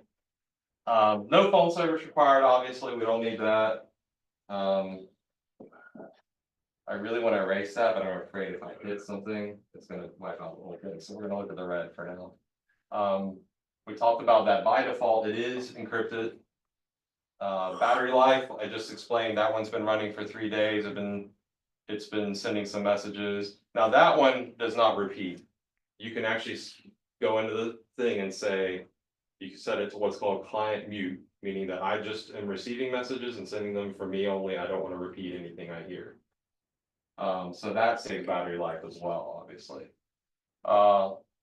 Speaker 6: No phone service required, obviously, we don't need that. I really want to erase that, but I'm afraid if I hit something, it's gonna wipe out the whole thing. So we're gonna look at the red for now. We talked about that by default, it is encrypted. Battery life, I just explained, that one's been running for 3 days. It's been sending some messages. Now that one does not repeat. You can actually go into the thing and say, you can set it to what's called client mute, meaning that I just am receiving messages and sending them for me only. I don't want to repeat anything I hear. So that saves battery life as well, obviously.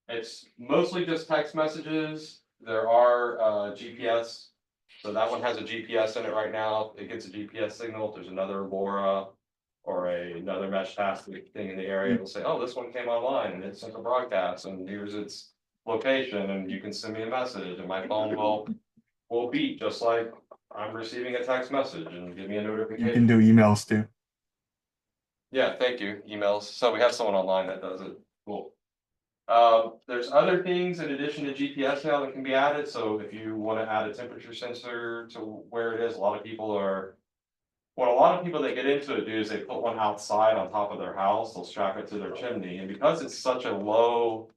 Speaker 6: It's mostly just text messages. There are GPS. So that one has a GPS in it right now. It gets a GPS signal. If there's another LoRa or another mesh task thing in the area, it'll say, oh, this one came online and it sent a broadcast and here's its location, and you can send me a message, and my phone will beep just like I'm receiving a text message and give me a notification.
Speaker 14: You can do emails too.
Speaker 6: Yeah, thank you, emails. So we have someone online that does it. Cool. There's other things in addition to GPS now that can be added. So if you want to add a temperature sensor to where it is, a lot of people that get into it do is they put one outside on top of their house, they'll strap it to their chimney, and because it's such a low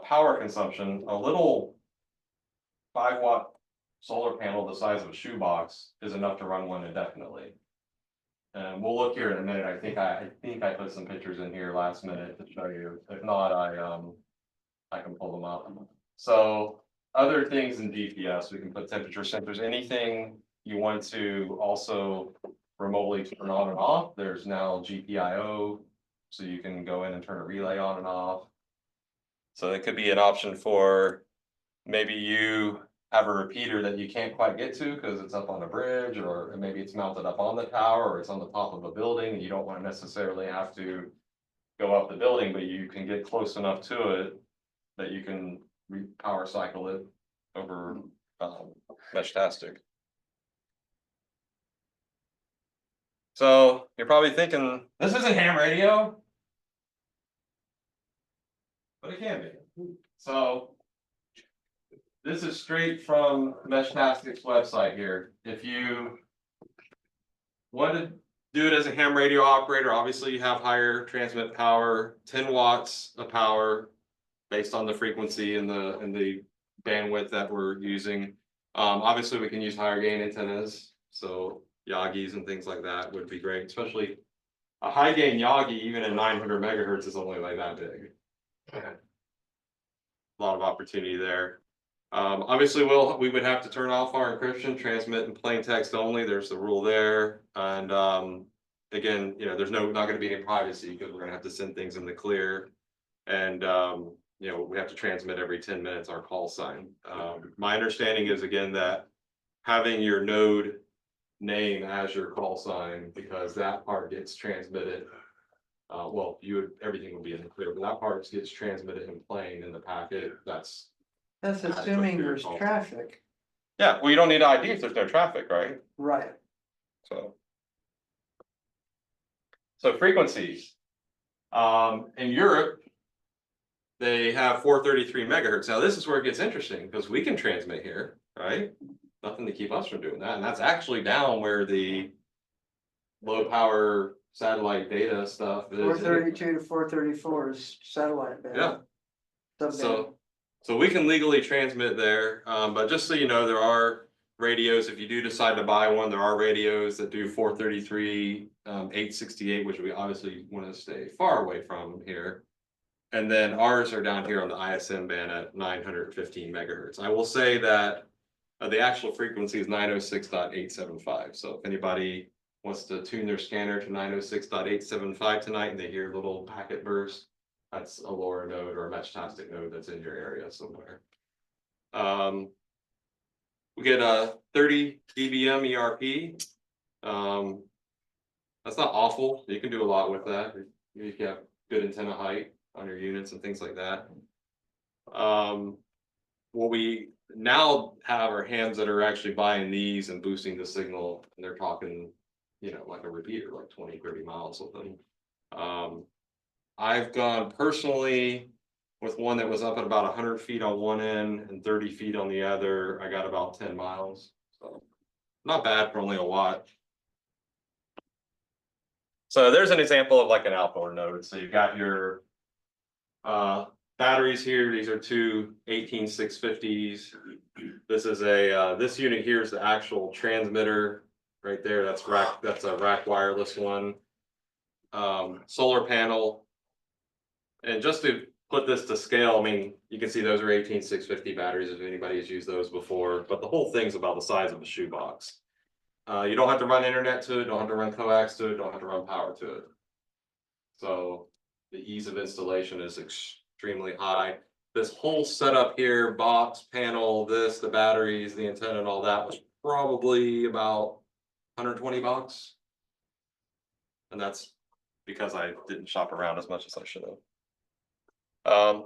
Speaker 6: power consumption, a little 5-watt solar panel the size of a shoebox is enough to run one indefinitely. And we'll look here in a minute. I think I put some pictures in here last minute to show you. If not, I can pull them up. So other things in GPS, we can put temperature sensors, anything you want to also remotely turn on and off. There's now GPIO, so you can go in and turn a relay on and off. So it could be an option for maybe you have a repeater that you can't quite get to because it's up on a bridge, or maybe it's mounted up on the tower, or it's on the top of a building and you don't want to necessarily have to go up the building, but you can get close enough to it that you can power cycle it over Meshtastic. So you're probably thinking, this isn't ham radio, but it can be. So this is straight from Meshtastic's website here. If you want to do it as a ham radio operator, obviously you have higher transmit power, 10 watts of power based on the frequency and the bandwidth that we're using. Obviously we can use higher gain antennas, so Yagis and things like that would be great, especially a high gain Yagi, even at 900 megahertz, is only like that big. A lot of opportunity there. Obviously, we would have to turn off our encryption, transmit in plain text only. There's the rule there. And again, there's not going to be any privacy because we're going to have to send things in the clear. And we have to transmit every 10 minutes our call sign. My understanding is, again, that having your node name as your call sign, because that part gets transmitted. Everything will be in the clear, but that part gets transmitted in plain in the packet. That's
Speaker 3: assuming there's traffic.
Speaker 6: Yeah, well, you don't need ID if there's no traffic, right?
Speaker 3: Right.
Speaker 6: So frequencies. In Europe, they have 433 megahertz. Now this is where it gets interesting because we can transmit here, right? Nothing to keep us from doing that. And that's actually down where the low power satellite data stuff is.
Speaker 3: 432 to 434 is satellite band.
Speaker 6: Yeah. So we can legally transmit there, but just so you know, there are radios. If you do decide to buy one, there are radios that do 433, 868, which we obviously want to stay far away from here. And then ours are down here on the ISM band at 915 megahertz. I will say that the actual frequency is 906.875. So if anybody wants to tune their scanner to 906.875 tonight and they hear a little packet burst, that's a LoRa node or a Meshtastic node that's in your area somewhere. We get a 30 dBm ERP. That's not awful. You can do a lot with that. You can have good antenna height on your units and things like that. What we now have are hams that are actually buying these and boosting the signal, and they're talking, like a repeater, like 20, 30 miles with them. I've gone personally with one that was up at about 100 feet on one end and 30 feet on the other. I got about 10 miles. So not bad for only a watt. So there's an example of like an outdoor node. So you've got your batteries here. These are two 18650s. This is this unit here is the actual transmitter right there. That's a rack wireless one. Solar panel. And just to put this to scale, I mean, you can see those are 18650 batteries if anybody has used those before, but the whole thing's about the size of a shoebox. You don't have to run internet to it, don't have to run coax to it, don't have to run power to it. So the ease of installation is extremely high. This whole setup here, box, panel, the batteries, the antenna and all that was probably about 120 bucks. And that's because I didn't shop around as much as I should have.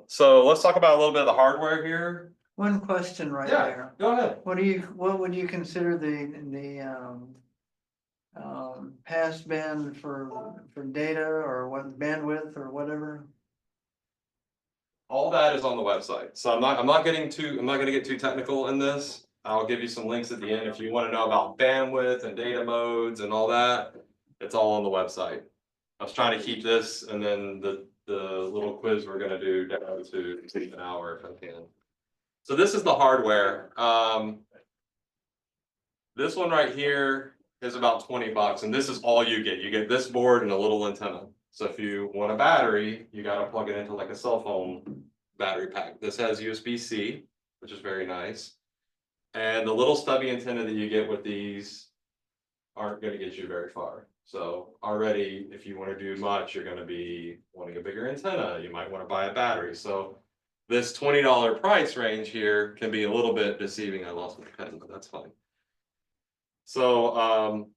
Speaker 6: So let's talk about a little bit of the hardware here.
Speaker 3: One question right there.
Speaker 6: Go ahead.
Speaker 3: What would you consider the passband for data or what bandwidth or whatever?
Speaker 6: All that is on the website. So I'm not gonna get too technical in this. I'll give you some links at the end if you want to know about bandwidth and data modes and all that. It's all on the website. I was trying to keep this and then the little quiz we're gonna do down to an hour if I can. So this is the hardware. This one right here is about $20 and this is all you get. You get this board and a little antenna. So if you want a battery, you gotta plug it into like a cell phone battery pack. This has USB-C, which is very nice. And the little stubby antenna that you get with these aren't gonna get you very far. So already, if you wanna do much, you're gonna be wanting a bigger antenna. You might wanna buy a battery. So this $20 price range here can be a little bit deceiving. I lost my pen, but that's fine. So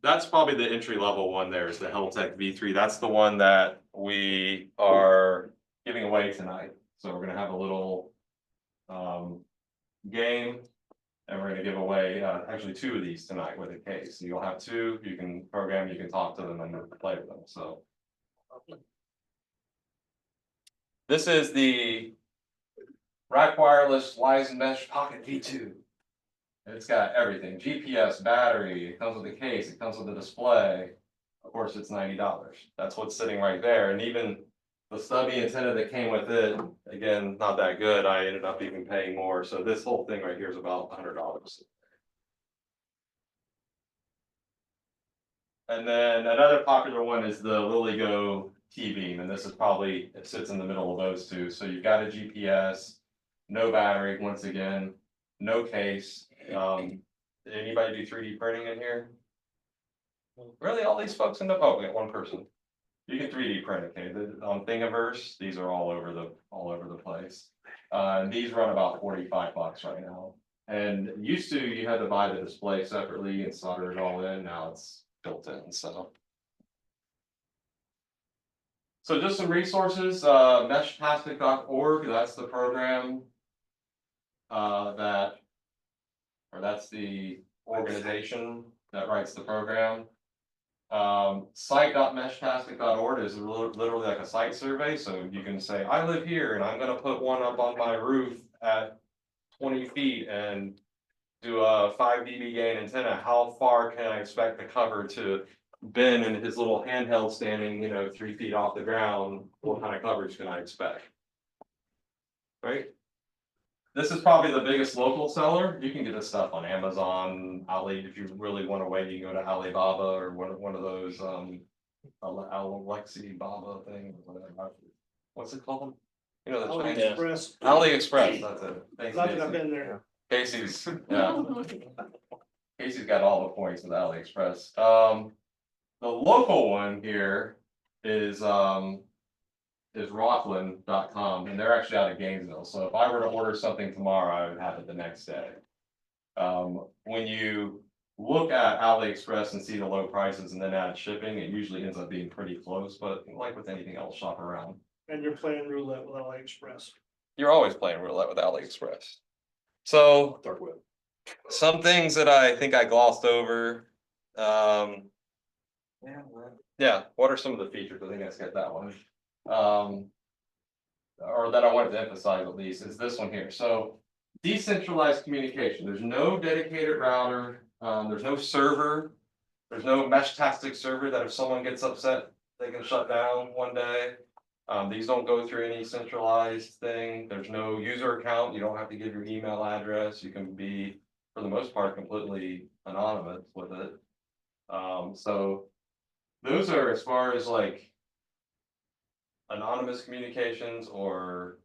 Speaker 6: that's probably the entry level one there is the Heltec V3. That's the one that we are giving away tonight. So we're gonna have a little game and we're gonna give away actually 2 of these tonight with a case. So you'll have 2, you can program, you can talk to them and play with them. So this is the Rack Wireless Wise Mesh Pocket V2. It's got everything, GPS, battery, it comes with a case, it comes with a display. Of course, it's $90. That's what's sitting right there. And even the stubby antenna that came with it, again, not that good. I ended up even paying more. So this whole thing right here is about $100. And then another popular one is the LilyGo T-Beam. And this is probably, it sits in the middle of those two. So you've got a GPS, no battery, once again, no case. Did anybody do 3D printing in here? Really, all these folks end up, oh, we got one person. You can 3D print, okay, on Thingiverse, these are all over the place. These run about $45 right now. And used to, you had to buy the display separately and solder it all in, now it's built in, so. So just some resources, meshtastic.org, that's the program that's the organization that writes the program. Site.meshtastic.org is literally like a site survey. So you can say, I live here and I'm going to put one up on my roof at 20 feet and do a 5 dB gain antenna. How far can I expect the cover to bend in his little handheld standing, 3 feet off the ground? What kind of coverage can I expect? Right? This is probably the biggest local seller. You can get this stuff on Amazon, Ali. If you really want to wait, you can go to Alibaba or one of those Alexi Baba thing or whatever. What's it called? The
Speaker 12: AliExpress.
Speaker 6: AliExpress. That's it. Thanks,
Speaker 12: Not that
Speaker 6: Casey.
Speaker 12: I've been there.
Speaker 6: Casey's got all the points with AliExpress. The local one here is Rockland.com, and they're actually out of Gainesville. So if I were to order something tomorrow, I would have it the next day. When you look at AliExpress and see the low prices and then add shipping, it usually ends up being pretty close, but like with anything else, shop around.
Speaker 12: And you're playing roulette with AliExpress.
Speaker 6: You're always playing roulette with AliExpress. So some things that I think I glossed over. Yeah, what are some of the features? I think I skipped that one. Or that I wanted to emphasize at least is this one here. So decentralized communication. There's no dedicated router. There's no server. There's no Meshtastic server that if someone gets upset, they can shut down one day. These don't go through any centralized thing. There's no user account. You don't have to give your email address. You can be, for the most part, completely anonymous with it. So those are as far as like anonymous communications, or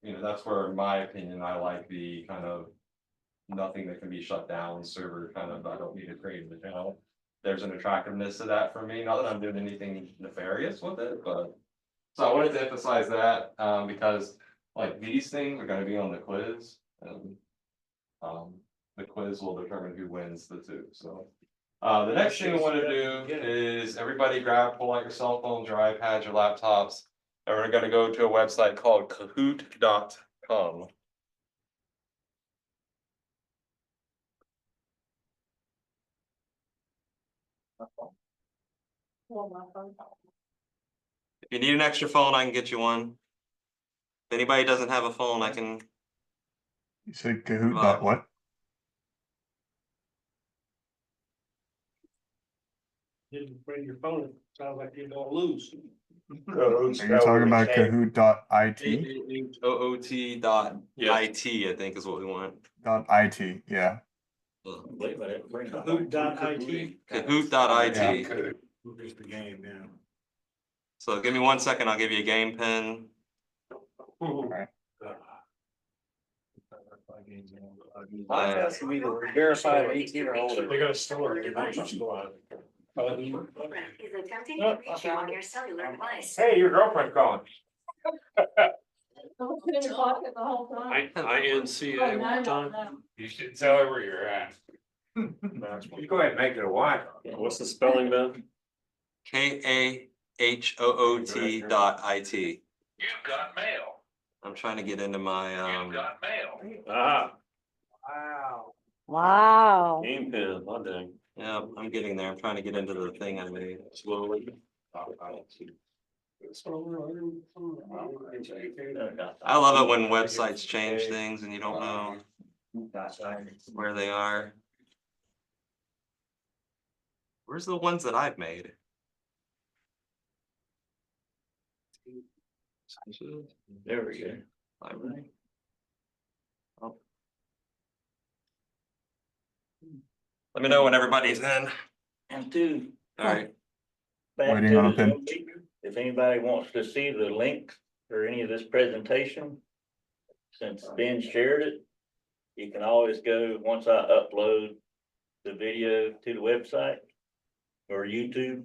Speaker 6: that's where, in my opinion, I like the kind of nothing that can be shut down server kind of. I don't need to create an account. There's an attractiveness to that for me. Not that I'm doing anything nefarious with it, but so I wanted to emphasize that because like these things are going to be on the quiz, and the quiz will determine who wins the two. So the next thing I want to do is everybody pull out your cell phones, your iPads, your laptops. And we're going to go to a website called Kahoot.com.
Speaker 2: Well, my phone.
Speaker 6: If you need an extra phone, I can get you one. If anybody doesn't have a phone, I can.
Speaker 14: You said Kahoot dot what?
Speaker 12: Didn't bring your phone, it sounds like you're gonna lose.
Speaker 14: Are you talking about Kahoot dot IT?
Speaker 6: OOT.IT, I think is what we want.
Speaker 14: .it, yeah.
Speaker 5: Wait a minute.
Speaker 12: Kahoot.it.
Speaker 6: Kahoot.it.
Speaker 10: Here's the game, yeah.
Speaker 6: So give me 1 second, I'll give you a game pin.
Speaker 8: Mine has to be verified 18 or older.
Speaker 10: They got a store. They might just go out.
Speaker 15: Is attempting to reach you on your cellular device.
Speaker 13: Hey, your girlfriend's calling.
Speaker 2: I was in your pocket the whole time.
Speaker 7: INCA
Speaker 2: Oh,
Speaker 7: one
Speaker 2: no,
Speaker 7: time.
Speaker 2: no.
Speaker 4: You should tell her where you're at.
Speaker 13: You go ahead and make it a wife.
Speaker 7: What's the spelling, Ben?
Speaker 6: KAHOOT.IT.
Speaker 4: You've got mail.
Speaker 6: I'm trying to get into my
Speaker 4: You've got mail.
Speaker 7: Ah,
Speaker 12: Wow.
Speaker 2: Wow.
Speaker 7: game pin, my dang.
Speaker 6: yeah, I'm getting there. I'm trying to get into the thing I made slowly. I love it when websites change things and you don't know where they are. Where's the ones that I've made?
Speaker 5: There we go.
Speaker 6: Library. Oh. Let me know when everybody's in.
Speaker 5: And two,
Speaker 6: All right.
Speaker 5: back
Speaker 14: Waiting
Speaker 5: to
Speaker 14: on a
Speaker 5: the
Speaker 14: pin.
Speaker 5: Zoom meeting, if anybody wants to see the link for any of this presentation, since Ben shared it, you can always go, once I upload the video to the website or YouTube,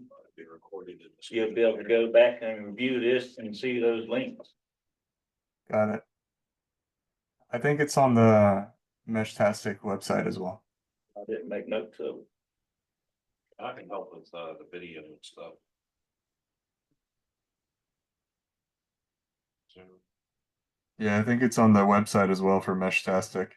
Speaker 5: you'll be able to go back and review this and see those links.
Speaker 14: Got it. I think it's on the Meshtastic website as well.
Speaker 5: I didn't make notes of it.
Speaker 6: I can help with the video and stuff.
Speaker 14: Yeah, I think it's on the website as well for Meshtastic.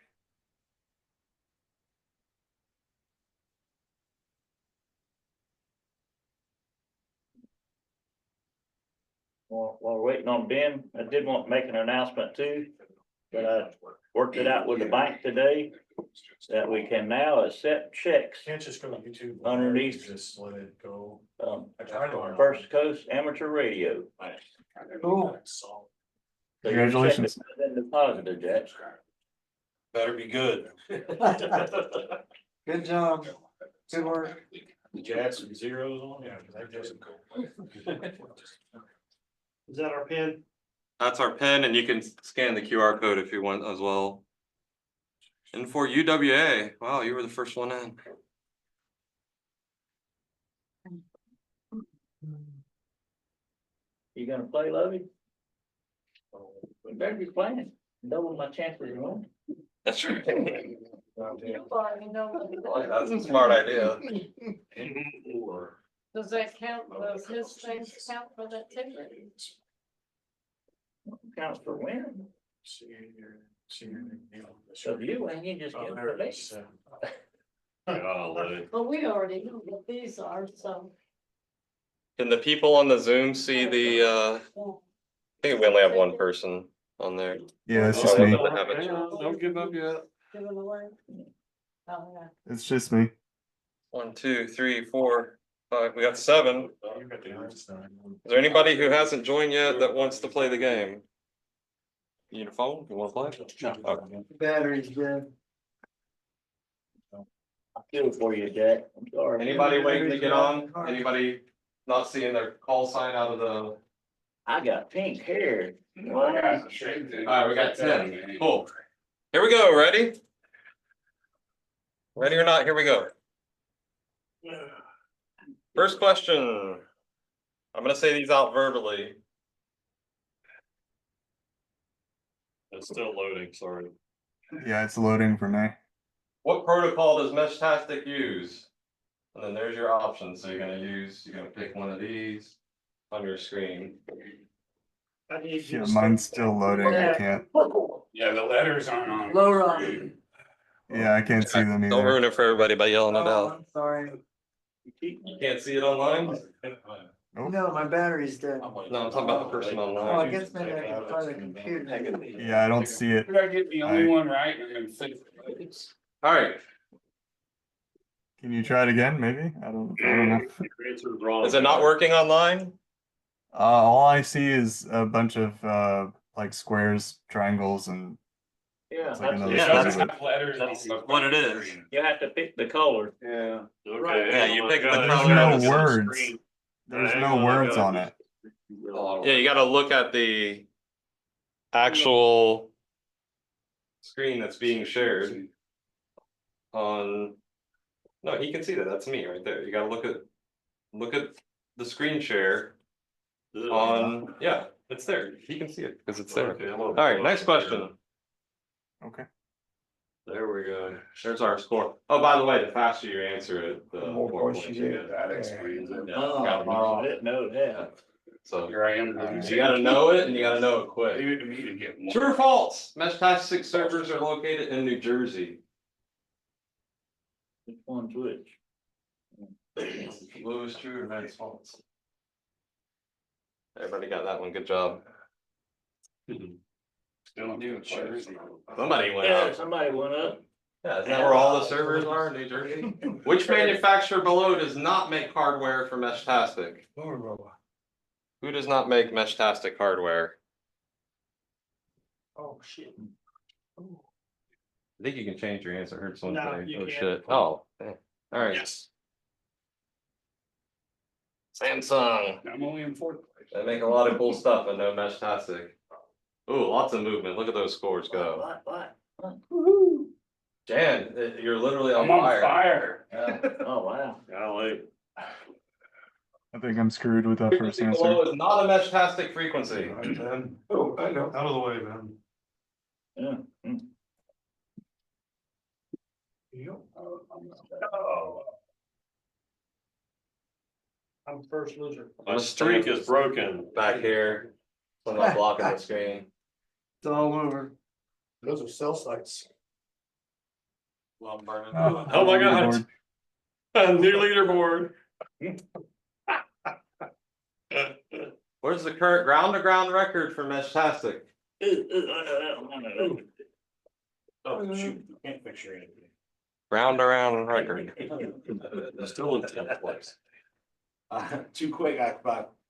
Speaker 5: While we're waiting on Ben, I did want to make an announcement too, that I worked it out with the bank today, that we can now accept checks
Speaker 10: Can't just go to YouTube.
Speaker 5: underneath
Speaker 10: Just let it go.
Speaker 5: First Coast Amateur Radio.
Speaker 3: Cool.
Speaker 5: So
Speaker 14: Congratulations.
Speaker 5: your check is been deposited, Jack.
Speaker 6: Better be good.
Speaker 3: Good job. Good work.
Speaker 10: Did you add some zeros on? Yeah, because I just.
Speaker 12: Is that our pin?
Speaker 6: That's our pin, and you can scan the QR code if you want as well. And for UWA, wow, you were the first one in.
Speaker 5: You gonna play, Lovey? We better be playing, double my chances of winning.
Speaker 6: That's right.
Speaker 2: You already know what
Speaker 6: That's a smart idea.
Speaker 2: Does that count, does his things count for that ticket?
Speaker 5: Counts for winning. So if you win, you just get the base.
Speaker 7: Golly.
Speaker 2: But we already know what these are, so.
Speaker 6: Can the people on the Zoom see the, I think we only have one person on there.
Speaker 14: Yeah, it's
Speaker 6: Oh,
Speaker 14: just
Speaker 6: I
Speaker 14: me.
Speaker 6: love to have it.
Speaker 7: Don't give up yet.
Speaker 2: Give it away. Oh, yeah.
Speaker 14: It's just me.
Speaker 6: 1, 2, 3, 4, 5. We got 7.
Speaker 10: You got the Einstein.
Speaker 6: Is there anybody who hasn't joined yet that wants to play the game? You need a phone? You want to play? No. Okay.
Speaker 3: Battery's dead.
Speaker 5: I feel for you, Jack. I'm sorry.
Speaker 6: Anybody waiting to get on? Anybody not seeing their call sign out of the?
Speaker 5: I got pink hair.
Speaker 6: All right, we got 10. Cool. Here we go. Ready? Ready or not? Here we go. First question. I'm gonna say these out verbally.
Speaker 7: It's still loading, sorry.
Speaker 14: Yeah, it's loading for me.
Speaker 6: What protocol does Meshtastic use? And then there's your options. So you're gonna pick one of these on your screen.
Speaker 12: I need you
Speaker 14: Yeah,
Speaker 12: to
Speaker 14: mine's
Speaker 12: start-
Speaker 14: still loading. I can't.
Speaker 4: Yeah, the letters aren't on.
Speaker 3: Low run.
Speaker 14: Yeah, I can't see them
Speaker 6: Don't
Speaker 14: either.
Speaker 6: ruin it for everybody by yelling it
Speaker 3: Oh,
Speaker 6: out.
Speaker 3: I'm sorry.
Speaker 6: You can't see it online?
Speaker 3: No, my battery's dead.
Speaker 6: No, I'm talking about the person
Speaker 3: Oh, I
Speaker 6: online.
Speaker 3: guess maybe I can try the computer.
Speaker 14: Yeah, I don't see it.
Speaker 4: Did I get the only one right? I'm gonna fix it.
Speaker 6: All right,
Speaker 14: Can you try it again, maybe? I don't know.
Speaker 7: Your answer is wrong.
Speaker 6: is it not working online?
Speaker 14: All I see is a bunch of like squares, triangles, and
Speaker 5: Yeah,
Speaker 14: it's like
Speaker 5: that's,
Speaker 14: another
Speaker 5: yeah,
Speaker 14: set
Speaker 5: that's,
Speaker 14: of it.
Speaker 4: Letters on
Speaker 5: that's
Speaker 4: the
Speaker 6: what it is.
Speaker 4: screen.
Speaker 5: you have to pick the color.
Speaker 4: Yeah.
Speaker 7: Okay.
Speaker 6: Yeah, you pick the
Speaker 14: But
Speaker 6: color.
Speaker 14: there's no
Speaker 6: and it's-
Speaker 14: words. There's
Speaker 7: Hang
Speaker 14: no
Speaker 7: on, I
Speaker 14: words
Speaker 7: gotta
Speaker 14: on
Speaker 7: just-
Speaker 14: it.
Speaker 6: Yeah, you gotta look at the actual screen that's being shared on, no, he can see that, that's me right there. You gotta look at the screen share on, yeah, it's there. He can see it because it's there.
Speaker 7: Okay,
Speaker 6: All right, next question.
Speaker 14: Okay.
Speaker 6: There we go. There's our score. Oh, by the way, the faster you answer it, the more points you get.
Speaker 4: That explains it.
Speaker 5: Oh, I didn't know that.
Speaker 6: So
Speaker 4: Here I am.
Speaker 6: you gotta know it and you gotta know it quick.
Speaker 4: Leave it to me to get more.
Speaker 6: True or false? Meshtastic servers are located in New Jersey.
Speaker 5: Which one's which?
Speaker 6: Blue is true or that's false? Everybody got that one. Good job.
Speaker 4: Still in New Jersey.
Speaker 6: Somebody went
Speaker 5: Yeah,
Speaker 6: up.
Speaker 5: somebody went up.
Speaker 6: Yeah, isn't that where all the servers are in New Jersey? Which manufacturer below does not make hardware for Meshtastic? Who does not make Meshtastic hardware?
Speaker 12: Oh, shit.
Speaker 6: I think you can change your answer. I heard someone
Speaker 12: No,
Speaker 6: say,
Speaker 12: you
Speaker 6: oh
Speaker 12: can't.
Speaker 6: shit. Oh, eh. All right.
Speaker 4: Yes.
Speaker 6: Samsung.
Speaker 4: I'm only in fourth place.
Speaker 6: They make a lot of cool stuff and no Meshtastic. Ooh, lots of movement. Look at those scores go.
Speaker 5: What?
Speaker 6: Jan, you're literally on
Speaker 4: I'm on
Speaker 6: fire.
Speaker 4: fire.
Speaker 5: Oh, wow.
Speaker 7: Golly.
Speaker 14: I think I'm screwed with that first
Speaker 6: Frequency
Speaker 14: answer.
Speaker 6: below is not a Meshtastic frequency.
Speaker 10: Oh, I know. Out of the way, man.
Speaker 5: Yeah.
Speaker 12: I'm the first loser.
Speaker 7: My streak is broken.
Speaker 6: Back here. So I'm not blocking the screen.
Speaker 3: It's all over.
Speaker 10: Those are cell sites.
Speaker 6: Well, I'm burning.
Speaker 7: Oh my God. New leaderboard.
Speaker 6: Where's the current ground-to-ground record for Meshtastic?
Speaker 10: Oh, shoot, can't picture anything.
Speaker 6: Ground-to-ground record.
Speaker 7: Still in 10th place.
Speaker 10: Too quick, I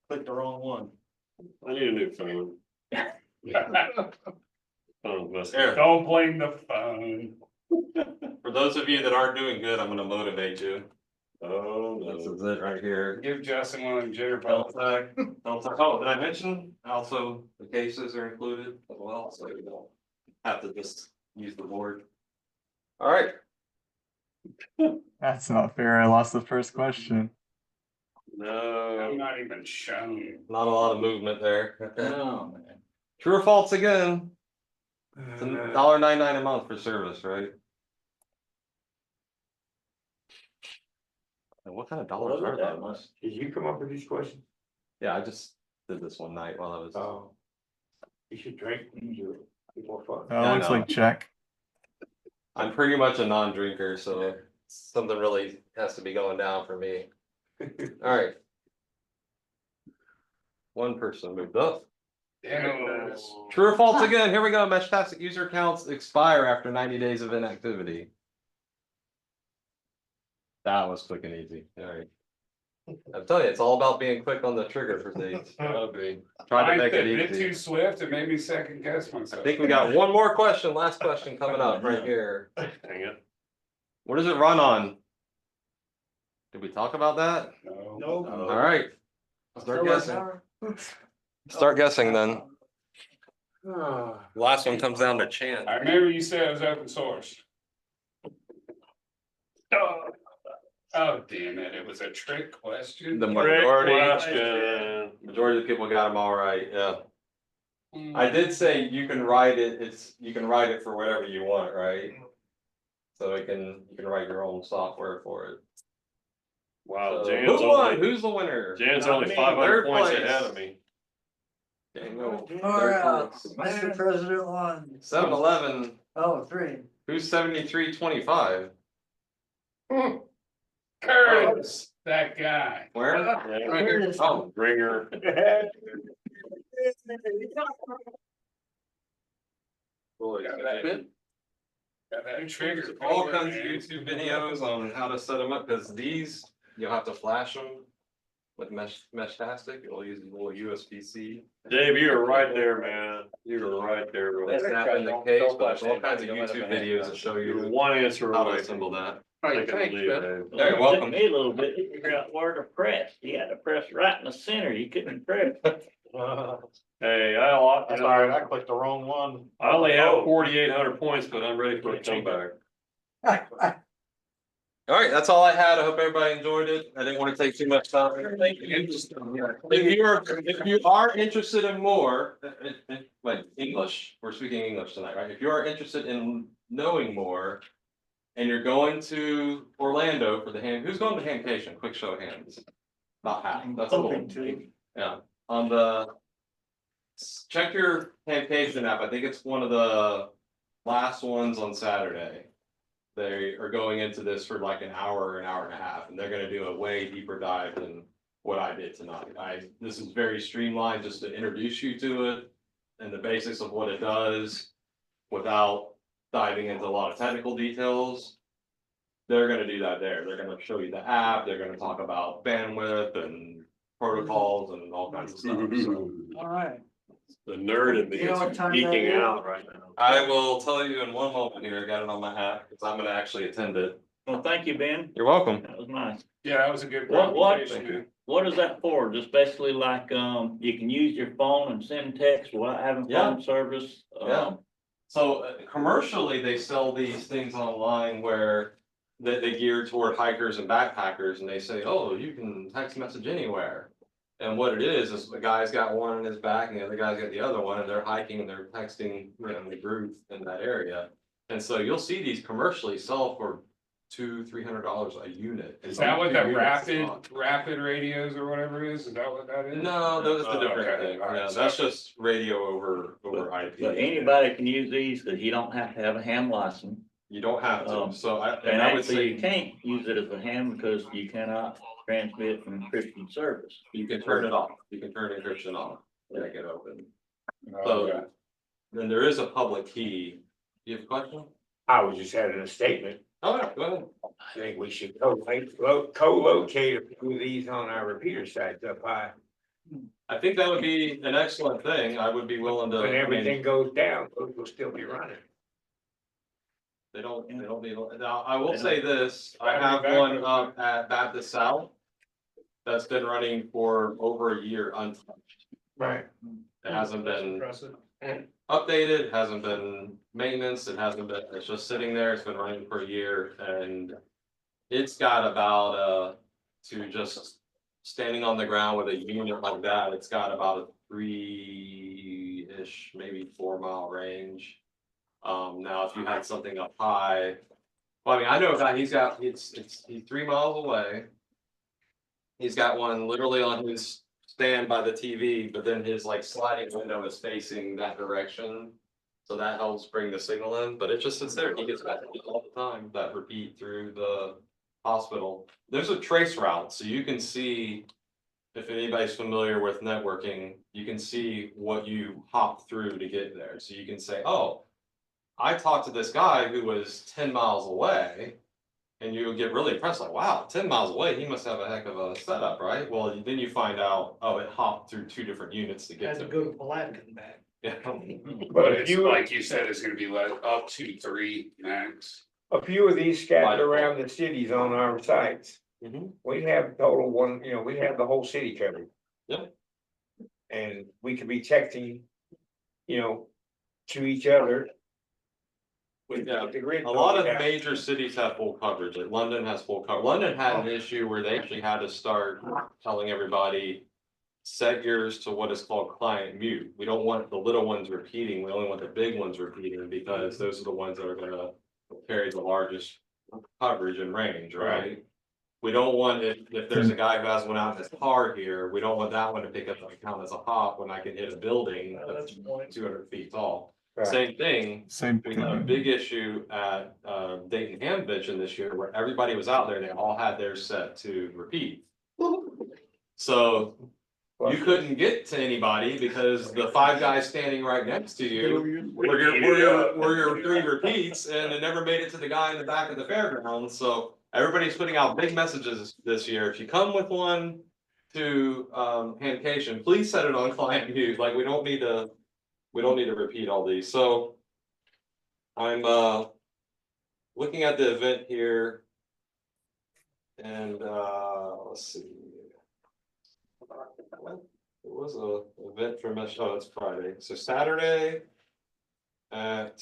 Speaker 10: clicked the wrong one.
Speaker 7: I need a new phone. Phone's messing
Speaker 6: Here.
Speaker 7: up.
Speaker 4: Don't blame the phone.
Speaker 6: For those of you that aren't doing good, I'm gonna motivate you.
Speaker 7: Oh,
Speaker 6: This
Speaker 7: no.
Speaker 6: is it right here.
Speaker 4: Give Justin one of them jitter
Speaker 6: Delta,
Speaker 4: balls.
Speaker 6: Delta. Oh, did I mention? Also, the cases are included as well, so you don't have to just use the board. All right.
Speaker 14: That's not fair. I lost the first question.
Speaker 7: No.
Speaker 4: I'm not even shown.
Speaker 6: Not a lot of movement there. Okay.
Speaker 5: Oh, man.
Speaker 6: True or false again? It's $1.99 a month for service, right? And what kind of dollars
Speaker 5: Was it
Speaker 6: are
Speaker 5: that
Speaker 6: those?
Speaker 5: much?
Speaker 10: Did you come up with these questions?
Speaker 6: Yeah, I just did this one night while I was.
Speaker 10: Oh. You should drink, you be more fun.
Speaker 6: Yeah, I
Speaker 14: Looks
Speaker 6: know.
Speaker 14: like check.
Speaker 6: I'm pretty much a non-drinker, so something really has to be going down for me. All right. One person moved up.
Speaker 4: Damn.
Speaker 6: True or false again? Here we go. Meshtastic user accounts expire after 90 days of inactivity. That was quick and easy. All right. I tell you, it's all about being quick on the trigger for things.
Speaker 7: That'll be.
Speaker 6: Try to
Speaker 4: I
Speaker 6: make
Speaker 4: said
Speaker 6: it
Speaker 4: a bit
Speaker 6: easy.
Speaker 4: too swift, it made me second guess
Speaker 6: I
Speaker 4: myself.
Speaker 6: think we got one more question. Last question coming up right here.
Speaker 7: Dang it.
Speaker 6: What does it run on? Did we talk about that?
Speaker 4: No.
Speaker 6: All right. Start guessing. Start guessing then. Last one comes down to chance.
Speaker 4: I remember you said it was open source. Oh, damn it, it was a trick question.
Speaker 6: The
Speaker 7: Great
Speaker 6: majority
Speaker 7: question.
Speaker 6: of the people got them all right, yeah. I did say you can write it, you can write it for whatever you want, right? So you can write your own software for it.
Speaker 7: Wow,
Speaker 6: So,
Speaker 7: Jan's
Speaker 6: who won?
Speaker 7: only,
Speaker 6: Who's the winner?
Speaker 7: Jan's
Speaker 6: Not
Speaker 7: only
Speaker 6: me.
Speaker 7: 500
Speaker 6: Third
Speaker 7: points
Speaker 6: place.
Speaker 7: ahead of me.
Speaker 6: Daniel,
Speaker 3: Far
Speaker 6: third
Speaker 3: out.
Speaker 6: place.
Speaker 3: Mr. President won.
Speaker 6: 7-Eleven,
Speaker 3: Oh, 3.
Speaker 6: who's 73.25?
Speaker 4: Curtis. That guy.
Speaker 6: Where?
Speaker 1: Right here.
Speaker 6: Oh,
Speaker 7: Ringer.
Speaker 6: boy.
Speaker 4: Got that trigger.
Speaker 6: All kinds of YouTube videos on how to set them up, because these, you'll have to flash them with Meshtastic. You'll use a little USB-C.
Speaker 7: Dave, you were right there, man. You were right there. bro.
Speaker 6: Snap in the case, but there's all kinds of YouTube videos that show
Speaker 7: You're
Speaker 6: you
Speaker 7: one answer
Speaker 6: how to
Speaker 7: away.
Speaker 6: assemble that.
Speaker 1: All right,
Speaker 7: Take it or
Speaker 1: thanks,
Speaker 7: leave it,
Speaker 1: Ben.
Speaker 7: Dave.
Speaker 6: You're welcome.
Speaker 5: Took me a little bit to figure out where to press. You had to press right in the center. You couldn't press.
Speaker 7: Hey,
Speaker 9: That's all right, I clicked the wrong one.
Speaker 7: I only have 4,800 points, but I'm ready for a comeback.
Speaker 6: All right, that's all I had. I hope everybody enjoyed it. I didn't want to take too much time. If you are interested in more, like English, we're speaking English tonight, right? If you are interested in knowing more and you're going to Orlando for the who's going to Handcation? Quick show of hands. About half. That's a little. Yeah, on the, check your Handcation app. I think it's one of the last ones on Saturday. They are going into this for like an hour and a half, and they're gonna do a way deeper dive than what I did tonight. This is very streamlined just to introduce you to it and the basics of what it does without diving into a lot of technical details. They're gonna do that there. They're gonna show you the app. They're gonna talk about bandwidth and protocols and all kinds of stuff. So
Speaker 3: All right.
Speaker 7: The nerd in me
Speaker 3: You know
Speaker 7: is
Speaker 3: what time that
Speaker 7: geeking
Speaker 3: is?
Speaker 7: out right now.
Speaker 6: I will tell you in one moment here. I got it on my app because I'm gonna actually attend it.
Speaker 5: Well, thank you, Ben.
Speaker 6: You're welcome.
Speaker 5: That was nice.
Speaker 4: Yeah, that was a good
Speaker 5: What,
Speaker 4: presentation.
Speaker 5: what is that for? Just basically like, you can use your phone and send text without having
Speaker 6: Yeah.
Speaker 5: phone service?
Speaker 6: Yeah. So commercially, they sell these things online where they gear toward hikers and backpackers, and they say, oh, you can text message anywhere. And what it is the guy's got one in his back and the other guy's got the other one, and they're hiking and they're texting, the group in that area. And so you'll see these commercially sell for $200-300 a unit.
Speaker 4: Is that what the
Speaker 6: Two units
Speaker 4: rapid radios or whatever is? Is that what that is?
Speaker 6: No, that's a
Speaker 4: Oh,
Speaker 6: different
Speaker 4: okay.
Speaker 6: thing.
Speaker 4: All right.
Speaker 6: Yeah, that's just radio over IP.
Speaker 5: But anybody can use these, cause you don't have to have a ham license.
Speaker 6: You don't have to, so
Speaker 5: And
Speaker 6: I would
Speaker 5: actually, you
Speaker 6: say
Speaker 5: can't use it as a ham because you cannot transmit from Christian service.
Speaker 6: you can turn it off. You can turn encryption off, make it open.
Speaker 4: Oh,
Speaker 6: So
Speaker 4: okay.
Speaker 6: then there is a public key. You have a question?
Speaker 13: I was just having a statement.
Speaker 6: Oh, yeah, go ahead.
Speaker 13: I think we should co-locate a few of these on our repeater sites up high.
Speaker 6: I think that would be an excellent thing. I would be willing to.
Speaker 13: When
Speaker 6: I mean,
Speaker 13: everything goes down, those will still be running.
Speaker 6: They don't need, now, I will say this, I have one up at Baptist South. That's been running for over a year untouched.
Speaker 13: Right.
Speaker 6: It hasn't been
Speaker 4: Impressive.
Speaker 6: updated, hasn't been maintenance, it hasn't been, it's just sitting there, it's been running for a year, and it's got about to just standing on the ground with a unit like that, it's got about a 3-ish, maybe 4 mile range. Now if you had something up high, well, I mean, I know a guy, he's 3 miles away. He's got one literally on his stand by the TV, but then his like sliding window is facing that direction. So that helps bring the signal in, but it just sits there. He gets messages all the time that repeat through the hospital. There's a trace route, so you can see, if anybody's familiar with networking, you can see what you hop through to get there. So you can say, oh, I talked to this guy who was 10 miles away. And you get really impressed, like, wow, 10 miles away, he must have a heck of a setup, right? Well, then you find out, oh, it hopped through 2 different units to get
Speaker 12: Had
Speaker 6: to.
Speaker 12: to go to Palatka and back.
Speaker 6: Yeah.
Speaker 4: But it's like you said, it's gonna be like up to 3 max.
Speaker 13: A few of these scattered around the cities on our sites.
Speaker 6: Mhm.
Speaker 13: We have total one, we have the whole city covered.
Speaker 6: Yep.
Speaker 13: And we could be texting, to each other.
Speaker 6: Yeah,
Speaker 13: The grid
Speaker 6: a lot of
Speaker 13: going down.
Speaker 6: major cities have full coverage, like London has full coverage. London had an issue where they actually had to start telling everybody, set yours to what is called client mute. We don't want the little ones repeating, we only want the big ones repeating, because those are the ones that are gonna carry the largest coverage and range, right? We don't want, if there's a guy who has one out in his car here, we don't want that one to pick up the account as a hop when I can hit a building that's 200 feet tall. Same thing.
Speaker 14: Same
Speaker 6: We had a
Speaker 14: thing.
Speaker 6: big issue at Dayton Convention this year where everybody was out there, they all had theirs set to repeat. So you couldn't get to anybody because the 5 guys standing right next to you were your 3 repeats, and it never made it to the guy in the back of the fairgrounds. So everybody's putting out big messages this year. If you come with one to Handcation, please set it on client mute. Like we don't need to repeat all these. So I'm looking at the event here, and let's see. It was a event for Mesh. Oh, it's Friday. So Saturday at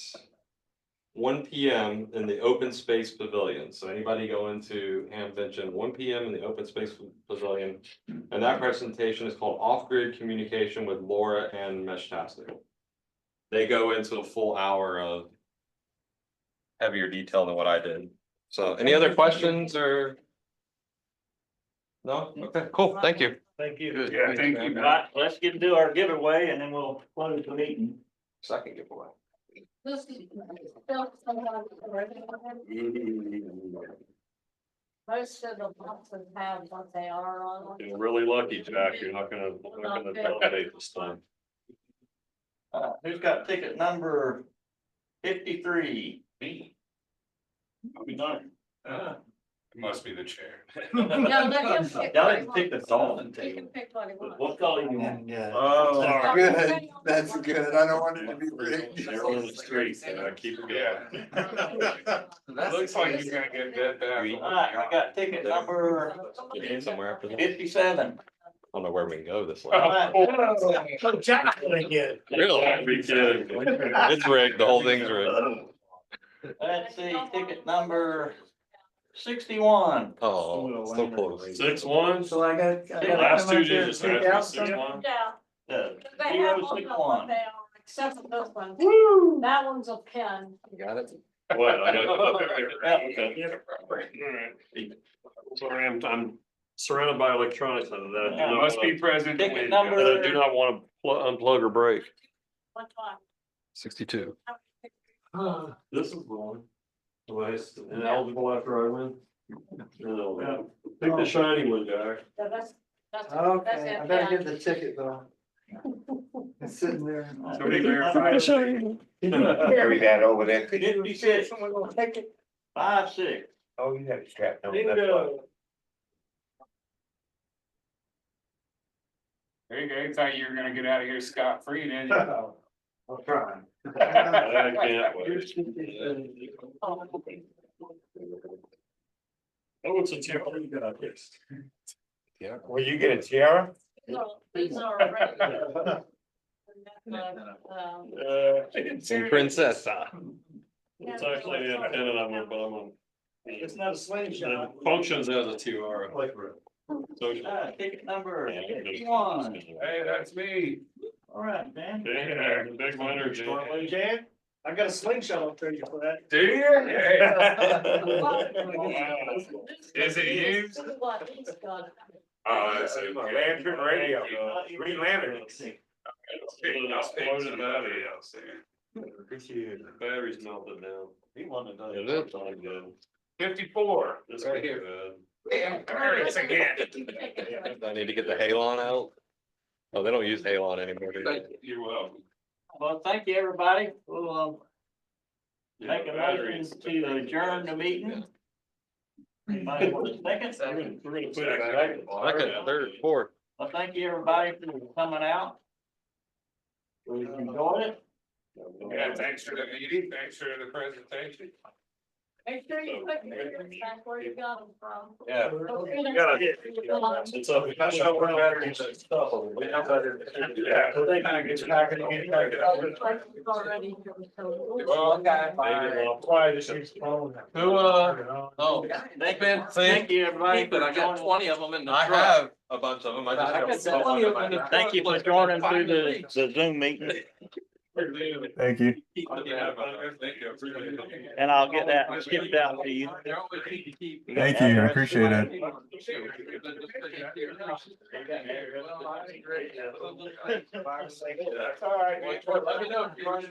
Speaker 6: 1 p.m. in the open space pavilion. So anybody going to Hamvention, 1 p.m. in the open space pavilion. And that presentation is called Off-Grid Communication with Laura and Meshtastic. They go into a full hour of heavier detail than what I did. So any other questions or? No? Okay, cool. Thank you.
Speaker 12: Thank you.
Speaker 6: Good.
Speaker 4: Yeah, thank you.
Speaker 5: Right, let's get to our giveaway and then we'll close the meeting.
Speaker 6: Second giveaway.
Speaker 2: This is still someone. Most of the boxes have what they are on.
Speaker 7: You're really lucky, Jack. You're not gonna validate this time.
Speaker 5: Who's got ticket number 53?
Speaker 4: Me.
Speaker 5: I'll be done.
Speaker 4: It must be the chair.
Speaker 2: Yeah, let him pick.
Speaker 5: Y'all didn't pick the Dalton
Speaker 2: He
Speaker 5: table.
Speaker 2: can pick what he wants.
Speaker 5: What color you want?
Speaker 3: Yeah.
Speaker 5: Oh,
Speaker 2: Good,
Speaker 13: that's good. I don't want it to be rigged.
Speaker 7: They're on the street, keep it going.
Speaker 4: Looks like you're gonna get that back.
Speaker 5: all right, I got ticket number
Speaker 6: Somewhere after that.
Speaker 5: 57.
Speaker 6: I don't know where we can go this way.
Speaker 5: All right.
Speaker 12: Oh, Jack, again.
Speaker 6: Really?
Speaker 7: Be kidding.
Speaker 6: It's rigged. The whole thing's rigged.
Speaker 5: Let's see, ticket number 61.
Speaker 6: Oh, so close.
Speaker 7: 6-1.
Speaker 3: So I got.
Speaker 7: Last 2 digits. Right? 6-1.
Speaker 2: Yeah,
Speaker 5: Uh,
Speaker 2: they have all the
Speaker 5: 061.
Speaker 2: what they are, except for this one. That one's a pen.
Speaker 6: You got it?
Speaker 7: What? I got it. Sorry, I'm surrounded by electronics that I do not
Speaker 4: Must be
Speaker 7: wanna-
Speaker 4: present.
Speaker 5: Ticket
Speaker 7: that I do
Speaker 5: number,
Speaker 7: not want to unplug or break.
Speaker 2: What time?
Speaker 6: 62.
Speaker 7: This is the one. Nice, and eligible after I win. No. Pick the shiny one, Jack.
Speaker 2: Yeah, that's
Speaker 3: Okay,
Speaker 2: it,
Speaker 3: I better
Speaker 2: yeah.
Speaker 3: get the ticket though. It's sitting there.
Speaker 4: Somebody verify.
Speaker 13: Carry that over there. Could you
Speaker 5: 56.
Speaker 3: Someone gonna take it?
Speaker 5: 56.
Speaker 13: Oh, you have it strapped on.
Speaker 12: Bingo.
Speaker 4: There you go. You thought you were gonna get out of here scot-free, didn't you?
Speaker 12: I'll try.
Speaker 7: I can't wait. Oh, it's a tiara you got this.
Speaker 6: Yeah.
Speaker 13: Will you get a tiara?
Speaker 2: No, these are regular.
Speaker 6: Some princess.
Speaker 7: It's actually an antenna I'm on, but I'm on.
Speaker 12: It's not a slingshot.
Speaker 7: It functions as a tiara. So.
Speaker 5: Ticket number 51.
Speaker 4: Hey, that's me.
Speaker 5: All right, Dan.
Speaker 7: Yeah, the big winner, Jay.
Speaker 12: Jan, I got a slingshot, I'll trade you for that.
Speaker 4: Do you? Is it used?
Speaker 2: What he's got.
Speaker 4: Oh, that's a lantern radio. Green Lantern.
Speaker 7: Exploded battery. The battery's melted down.
Speaker 5: He wanted to.
Speaker 6: Is it?
Speaker 7: Not good.
Speaker 4: 54.
Speaker 7: This
Speaker 4: Right
Speaker 7: right
Speaker 4: here.
Speaker 7: here.
Speaker 4: Damn, there it is again.
Speaker 6: I need to get the halon out. Oh, they don't use halon anymore. do they?
Speaker 4: You're welcome.
Speaker 5: Well, thank you, everybody. We'll
Speaker 7: Yeah,
Speaker 5: make a
Speaker 7: batteries.
Speaker 5: motion to adjourn the meeting. Anybody want a second?
Speaker 7: We're gonna put it back.
Speaker 6: Second, third, fourth.
Speaker 5: Well, thank you, everybody, for coming out. We enjoyed it.
Speaker 4: Yeah, thanks for the meeting. Thanks for the presentation.
Speaker 2: Make sure you put your back where you got them from.
Speaker 4: Yeah.
Speaker 7: It's up.
Speaker 12: That's how we're batteries and stuff.
Speaker 4: Yeah.
Speaker 12: They kind of get back and get back.
Speaker 2: Already.
Speaker 4: Well,
Speaker 12: Why this is phone.
Speaker 6: Who, oh,
Speaker 5: Thank you, everybody.
Speaker 6: but I got
Speaker 1: 20 of them in the
Speaker 6: I
Speaker 1: truck.
Speaker 6: have a bunch of them. I
Speaker 1: I got
Speaker 6: just.
Speaker 1: 20 of them in the
Speaker 5: Thank you for joining through the Zoom meeting.
Speaker 14: Thank you.
Speaker 5: And I'll get that skipped out to you.
Speaker 14: Thank you. I appreciate it.
Speaker 12: All right.
Speaker 1: Let me know if you want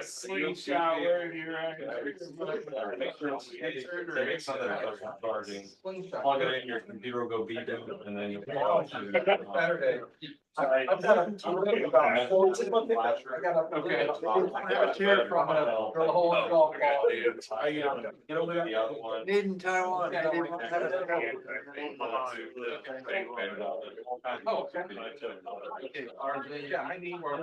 Speaker 12: Slingshot, where you
Speaker 6: Plug it in, your computer will go beep it, and then you'll.
Speaker 1: Saturday.
Speaker 12: Okay.
Speaker 1: Okay.
Speaker 12: Get over there.
Speaker 6: The other one.
Speaker 3: Need in Taiwan. I didn't want to have it.
Speaker 1: Oh, okay. Yeah, I need more.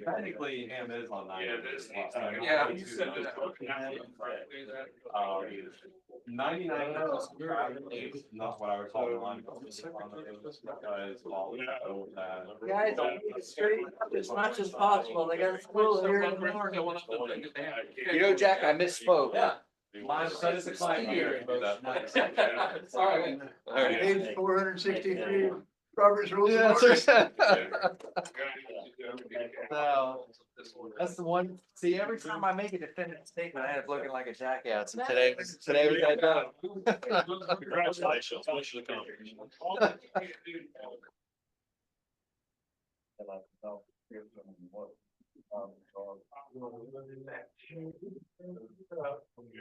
Speaker 6: Technically, ham is on nine.
Speaker 1: Yeah, you said that.
Speaker 6: 99 is not what I would call line. Guys,
Speaker 3: Guys, straight up as much as possible. They got school here in the morning.
Speaker 8: You know, Jack, I misspoke.
Speaker 1: Yeah.
Speaker 6: Mine says 6 years.
Speaker 1: Sorry.
Speaker 3: Page 463, Robert's Rules of
Speaker 8: Yeah,
Speaker 3: Order.
Speaker 8: So, that's the one, see, every time I make a definitive statement, I end up looking like a jackass, and today was that done.
Speaker 7: Congratulations. Mission accomplished.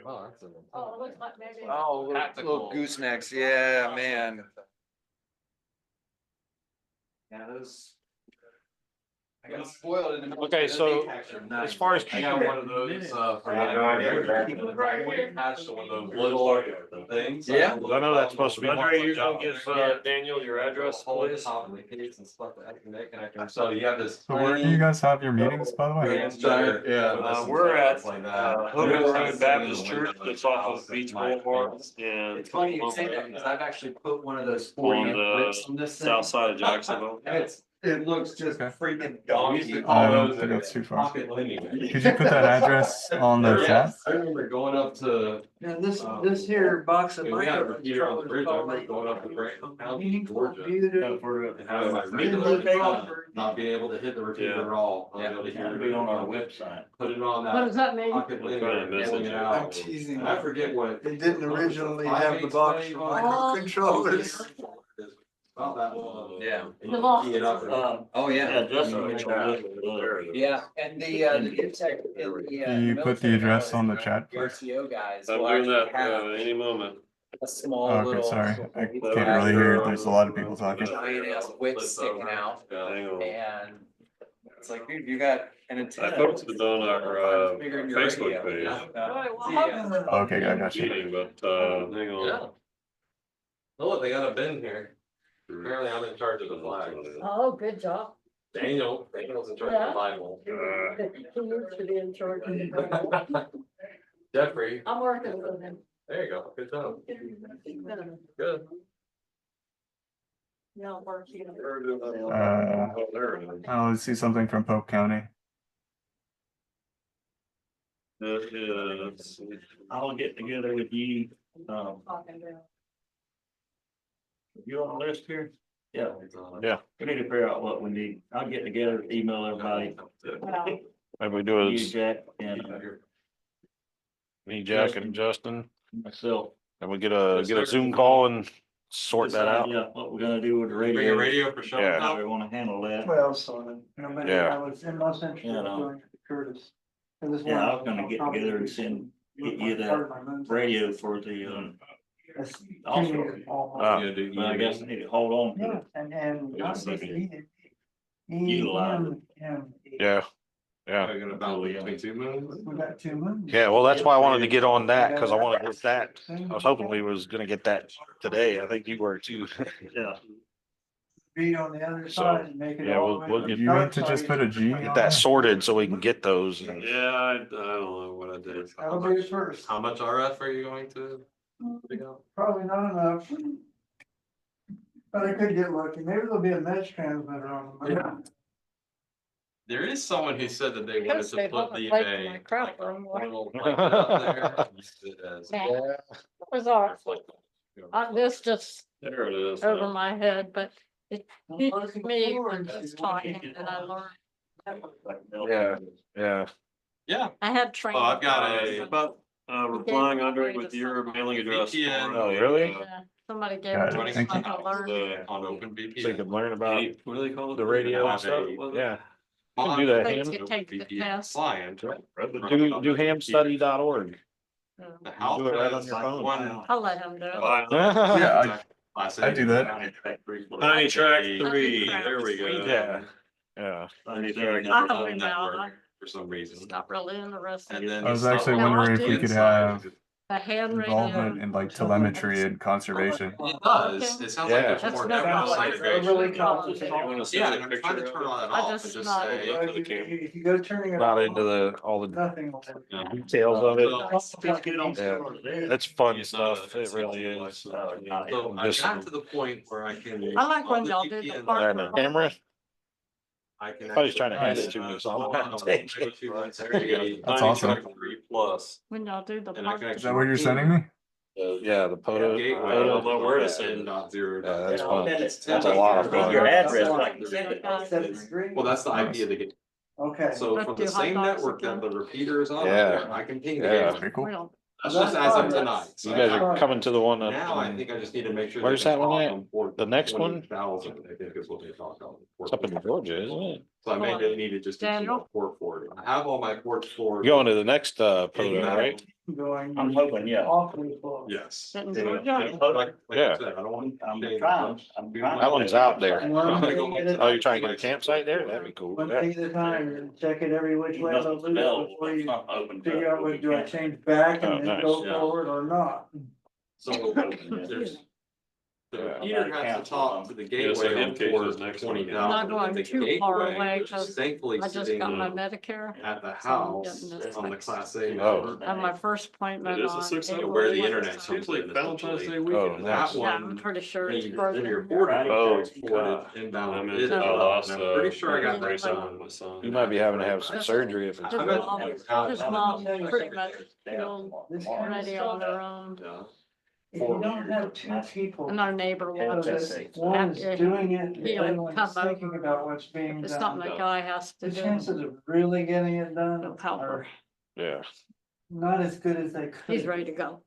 Speaker 6: Oh, that's a.
Speaker 2: Oh, it looks like maybe.
Speaker 8: Oh, little goosenecks, yeah, man. Yeah, those. I got spoiled in the.
Speaker 10: Okay, so as far as
Speaker 6: I got one of those, for attached to one of those little things.
Speaker 8: Yeah.
Speaker 10: I know that's supposed to be.
Speaker 7: Andre, you're gonna give Daniel your address, please.
Speaker 6: Top of the case and stuff that I can make, and I can, so you have this.
Speaker 14: So where do you guys have your meetings, by the way?
Speaker 7: We're at, Hogan Road Baptist Church, that's off of Beach Boulevard, and
Speaker 8: It's funny you say that, because I've actually put one of those
Speaker 7: on
Speaker 8: 40
Speaker 7: the
Speaker 8: clips on this thing.
Speaker 7: south side of Jacksonville.
Speaker 8: And it looks just
Speaker 14: Okay.
Speaker 8: freaking
Speaker 6: We used to
Speaker 8: donkey.
Speaker 6: call
Speaker 14: I don't
Speaker 6: those
Speaker 14: think that's too far.
Speaker 6: pocket linear.
Speaker 14: Could you put that address on the chat?
Speaker 6: I remember going up to,
Speaker 3: And this here box of
Speaker 6: we had a
Speaker 3: micro.
Speaker 6: repeater on the bridge, I remember going up to Grant County, Georgia. And having my reader not being able to hit the repeater at all. Not able to hear
Speaker 5: It'll be on our website.
Speaker 6: Put it on
Speaker 2: What
Speaker 6: that
Speaker 2: does that mean?
Speaker 6: pocket linear and pulling it out.
Speaker 3: I'm teasing.
Speaker 6: And I forget what.
Speaker 3: They didn't originally have the box for microcontrollers.
Speaker 6: About that long.
Speaker 8: Yeah.
Speaker 6: And you can key it up.
Speaker 8: Oh, yeah.
Speaker 5: Yeah.
Speaker 8: Yeah, and the new tech.
Speaker 14: Can you put the address on the chat, please?
Speaker 8: RTO guys.
Speaker 7: I'm
Speaker 8: will
Speaker 7: doing
Speaker 8: actually
Speaker 7: that,
Speaker 8: have
Speaker 7: any moment.
Speaker 8: a small
Speaker 14: Okay,
Speaker 8: little.
Speaker 14: sorry. I can't really hear. There's a lot of people talking.
Speaker 8: Giant ass wick sticking out,
Speaker 7: Hang on.
Speaker 8: and it's like, dude, you got an
Speaker 7: I
Speaker 8: antenna.
Speaker 7: posted it on our,
Speaker 8: Bigger than your
Speaker 7: Facebook
Speaker 8: radio.
Speaker 7: page.
Speaker 14: Okay, I got you.
Speaker 7: Meeting, but, hang on.
Speaker 6: Yeah. Oh, look, they got a bin here. Apparently I'm in charge of the flag.
Speaker 2: Oh, good job.
Speaker 6: Daniel's in charge of the Bible.
Speaker 2: He used to be in charge of the.
Speaker 6: Jeffrey,
Speaker 2: I'm working with him.
Speaker 6: there you go, good job, good.
Speaker 2: Yeah, working.
Speaker 7: Oh, there it is.
Speaker 14: Oh, let's see something from Polk County.
Speaker 7: It is.
Speaker 5: I'll get together with you, you on the list here? Yeah.
Speaker 10: Yeah.
Speaker 5: We need to figure out what we need. I'll get together, email everybody,
Speaker 10: Maybe we do
Speaker 5: you,
Speaker 10: is
Speaker 5: Jack, and
Speaker 10: me, Jack and Justin,
Speaker 5: myself.
Speaker 10: and we get a Zoom call and sort that out.
Speaker 5: Yeah, what we're gonna do with the
Speaker 6: Bring
Speaker 5: radio.
Speaker 6: a radio for show.
Speaker 10: Yeah.
Speaker 5: How we wanna handle that.
Speaker 3: Well, so, nobody,
Speaker 10: Yeah.
Speaker 3: I was in most interested
Speaker 5: Yeah,
Speaker 3: in
Speaker 5: no.
Speaker 3: doing Curtis. And this
Speaker 5: Yeah, I was
Speaker 3: one-
Speaker 5: gonna get together and get you that radio for the,
Speaker 3: That's
Speaker 5: also.
Speaker 6: Yeah,
Speaker 5: But I guess I need to hold on to
Speaker 3: Yeah,
Speaker 5: it.
Speaker 3: and
Speaker 5: Yeah,
Speaker 3: not just
Speaker 5: maybe
Speaker 3: needed.
Speaker 5: utilize it.
Speaker 10: Yeah, yeah,
Speaker 6: Are you gonna balance between two moons?
Speaker 3: We got 2 months.
Speaker 10: yeah. Well, that's why I wanted to get on that, because I wanted to get that. I was hoping we was gonna get that today. I think you were too.
Speaker 5: Yeah.
Speaker 3: Be on the other
Speaker 10: So,
Speaker 3: side and make it
Speaker 10: yeah,
Speaker 3: all
Speaker 10: we'll-
Speaker 3: the way
Speaker 10: we'll
Speaker 3: to
Speaker 10: get-
Speaker 3: the
Speaker 14: You
Speaker 3: dark
Speaker 14: need to just
Speaker 3: side.
Speaker 14: put a G on
Speaker 10: Get
Speaker 14: there.
Speaker 10: that sorted so we can get those. And
Speaker 7: Yeah, I don't know what I did.
Speaker 3: That'll be the first.
Speaker 6: How much RF are you going to pick up?
Speaker 3: Probably not enough. But I could get lucky. Maybe there'll be a mesh transmitter on them.
Speaker 6: There is someone who said that they wanted to
Speaker 2: stayed
Speaker 6: put
Speaker 2: home and
Speaker 6: the
Speaker 2: played for my crap for a while.
Speaker 6: little blanket up there and use it as-
Speaker 2: Yeah. It was all, this just
Speaker 7: There it is.
Speaker 2: over my head, but it teaches me when he's talking and I learn.
Speaker 5: Yeah, yeah.
Speaker 6: Yeah,
Speaker 2: I had training.
Speaker 6: I've got a-
Speaker 7: About, replying Andre with your mailing address.
Speaker 6: VPN.
Speaker 5: Oh, really?
Speaker 2: Yeah, somebody gave
Speaker 14: Got
Speaker 2: me
Speaker 14: it.
Speaker 2: this,
Speaker 14: Thank
Speaker 2: I
Speaker 14: you.
Speaker 2: can learn.
Speaker 6: on open
Speaker 5: So you
Speaker 6: VPN.
Speaker 5: can learn about
Speaker 7: What do they call it?
Speaker 5: the radio and stuff, yeah. You can do that,
Speaker 2: Things
Speaker 5: ham,
Speaker 2: you take the test.
Speaker 6: Client.
Speaker 5: do hamstudy.org.
Speaker 6: The house
Speaker 5: Do it right on
Speaker 6: has
Speaker 5: your phone.
Speaker 6: one.
Speaker 2: I'll let him do it.
Speaker 14: Yeah, I do that.
Speaker 7: Tiny track
Speaker 2: I
Speaker 7: 3,
Speaker 2: do
Speaker 7: there we go.
Speaker 5: Yeah, yeah.
Speaker 7: Tiny track.
Speaker 2: I have him now.
Speaker 6: Network For some reason.
Speaker 2: It's not really interested.
Speaker 6: And then.
Speaker 14: I was
Speaker 6: the
Speaker 14: actually
Speaker 6: stuff
Speaker 14: wondering if we could
Speaker 6: inside,
Speaker 14: have
Speaker 2: The hand
Speaker 14: involvement
Speaker 2: radio.
Speaker 14: in like telemetry and conservation.
Speaker 6: It does, it sounds like
Speaker 5: Yeah.
Speaker 6: there's
Speaker 2: That's
Speaker 6: more
Speaker 2: no
Speaker 6: network
Speaker 2: problem.
Speaker 6: integration.
Speaker 2: Really complicated.
Speaker 6: Yeah, and I'm trying to turn all that
Speaker 2: I
Speaker 6: off
Speaker 2: just
Speaker 6: and just
Speaker 2: not-
Speaker 6: say.
Speaker 3: If you go turning it.
Speaker 5: Not
Speaker 3: off,
Speaker 5: into all the
Speaker 3: Nothing will happen.
Speaker 5: details of it.
Speaker 6: So-
Speaker 5: Yeah, it's fun stuff, it really is.
Speaker 6: So I
Speaker 5: Just-
Speaker 6: got to the point where I can.
Speaker 2: I like when
Speaker 6: on the
Speaker 2: y'all do the
Speaker 6: VPN,
Speaker 2: part-
Speaker 5: And a camera,
Speaker 6: I can.
Speaker 5: I was trying to hand
Speaker 6: actually-
Speaker 5: it to me, so I'm gonna have to
Speaker 6: There
Speaker 5: take
Speaker 6: you
Speaker 5: it.
Speaker 6: go.
Speaker 14: That's
Speaker 7: Tiny
Speaker 14: awesome.
Speaker 7: track 3 plus.
Speaker 2: When y'all do the.
Speaker 6: And I can
Speaker 2: part-
Speaker 14: Is that what you're sending me?
Speaker 5: Yeah, the poto.
Speaker 6: Gateway.
Speaker 7: I don't know where to send it.
Speaker 6: 10.0.
Speaker 5: Yeah, that's fun.
Speaker 6: It's
Speaker 5: That's a lot of
Speaker 6: 10.0.
Speaker 5: fun.
Speaker 8: Your address, like you said.
Speaker 6: Well, that's the IP of the game.
Speaker 3: Okay.
Speaker 6: So
Speaker 2: Let's
Speaker 6: from
Speaker 2: do
Speaker 6: the
Speaker 2: hot
Speaker 6: same
Speaker 2: dogs
Speaker 6: network that
Speaker 2: again.
Speaker 6: the repeater is on,
Speaker 5: Yeah.
Speaker 6: I can ping the
Speaker 5: Yeah.
Speaker 6: gateway.
Speaker 14: Very cool.
Speaker 2: We don't.
Speaker 6: That's just as of tonight.
Speaker 5: You guys are coming to the one up.
Speaker 6: Now I
Speaker 5: in-
Speaker 6: think I just need to make sure.
Speaker 5: Where's
Speaker 6: they can
Speaker 5: that one
Speaker 6: talk
Speaker 5: at?
Speaker 6: on port
Speaker 5: The next one?
Speaker 6: 20,000, I think is what they talk on.
Speaker 5: It's up in Georgia, isn't it?
Speaker 6: So I may need to just do
Speaker 2: Daniel?
Speaker 6: some port for it. I have all my ports for.
Speaker 5: Going to the next poto, right?
Speaker 3: Going.
Speaker 8: I'm hoping, yeah.
Speaker 3: Awfully close.
Speaker 6: Yes.
Speaker 2: Getting
Speaker 6: So,
Speaker 2: Georgia.
Speaker 6: like I
Speaker 5: Yeah.
Speaker 6: said, I don't want.
Speaker 8: I'm trying.
Speaker 5: That one's out there.
Speaker 3: One thing at a
Speaker 5: Oh, you're trying to get a campsite there? That'd be cool.
Speaker 3: One
Speaker 5: Yeah.
Speaker 3: thing at a time, and check it every which way
Speaker 8: Must
Speaker 3: but
Speaker 8: have
Speaker 3: loose
Speaker 8: spelled,
Speaker 3: before you
Speaker 8: open.
Speaker 3: figure out whether do I change back
Speaker 5: Oh,
Speaker 3: and then
Speaker 5: nice,
Speaker 3: go
Speaker 6: yeah.
Speaker 3: forward or not.
Speaker 6: So there's. The repeater has to talk to the
Speaker 7: Yes,
Speaker 6: gateway
Speaker 7: in
Speaker 6: on
Speaker 7: case
Speaker 6: port
Speaker 7: this next one.
Speaker 6: 20,000.
Speaker 2: Not going
Speaker 6: The
Speaker 2: too far
Speaker 6: gateway,
Speaker 2: away,
Speaker 6: which is
Speaker 2: 'cause
Speaker 6: Thankfully
Speaker 2: I just
Speaker 6: sitting
Speaker 2: got my Medicare.
Speaker 6: at the
Speaker 2: So I'm
Speaker 6: house
Speaker 2: getting this
Speaker 6: on the
Speaker 2: next.
Speaker 6: class A.
Speaker 5: Oh.
Speaker 6: network.
Speaker 2: I have my first appointment
Speaker 7: It is a
Speaker 2: on.
Speaker 7: 600
Speaker 2: April
Speaker 6: where the
Speaker 2: 22nd.
Speaker 6: internet comes
Speaker 7: It's like
Speaker 6: in
Speaker 7: Valentine's Day
Speaker 6: essentially.
Speaker 5: Oh,
Speaker 7: weekend.
Speaker 6: That
Speaker 2: Yeah, I'm
Speaker 6: one.
Speaker 2: pretty sure it's
Speaker 6: Needs
Speaker 2: broken.
Speaker 6: linear forwarding.
Speaker 5: Oh,
Speaker 6: It's forwarded inbound.
Speaker 7: I'm in
Speaker 6: digital,
Speaker 7: Dallas,
Speaker 6: and I'm pretty sure I got
Speaker 2: brace
Speaker 6: brace
Speaker 2: on
Speaker 6: on.
Speaker 7: my son.
Speaker 5: You might be having to have some surgery if it's.
Speaker 2: His
Speaker 6: bet-
Speaker 2: mom, his mom pretty much feel ready on her own.
Speaker 6: Yeah.
Speaker 3: If you don't have two people.
Speaker 2: And our neighbor
Speaker 3: so
Speaker 2: watches.
Speaker 3: that one is
Speaker 2: Yeah,
Speaker 3: doing it, the
Speaker 2: he'll
Speaker 3: other one's
Speaker 2: come
Speaker 3: thinking
Speaker 2: over.
Speaker 3: about what's being
Speaker 2: It's
Speaker 3: done.
Speaker 2: something that guy has to
Speaker 3: The
Speaker 2: do.
Speaker 3: chances of really getting it done
Speaker 2: He'll help
Speaker 3: are
Speaker 2: her.
Speaker 5: Yeah.
Speaker 3: not as good as they could.
Speaker 2: He's ready to go.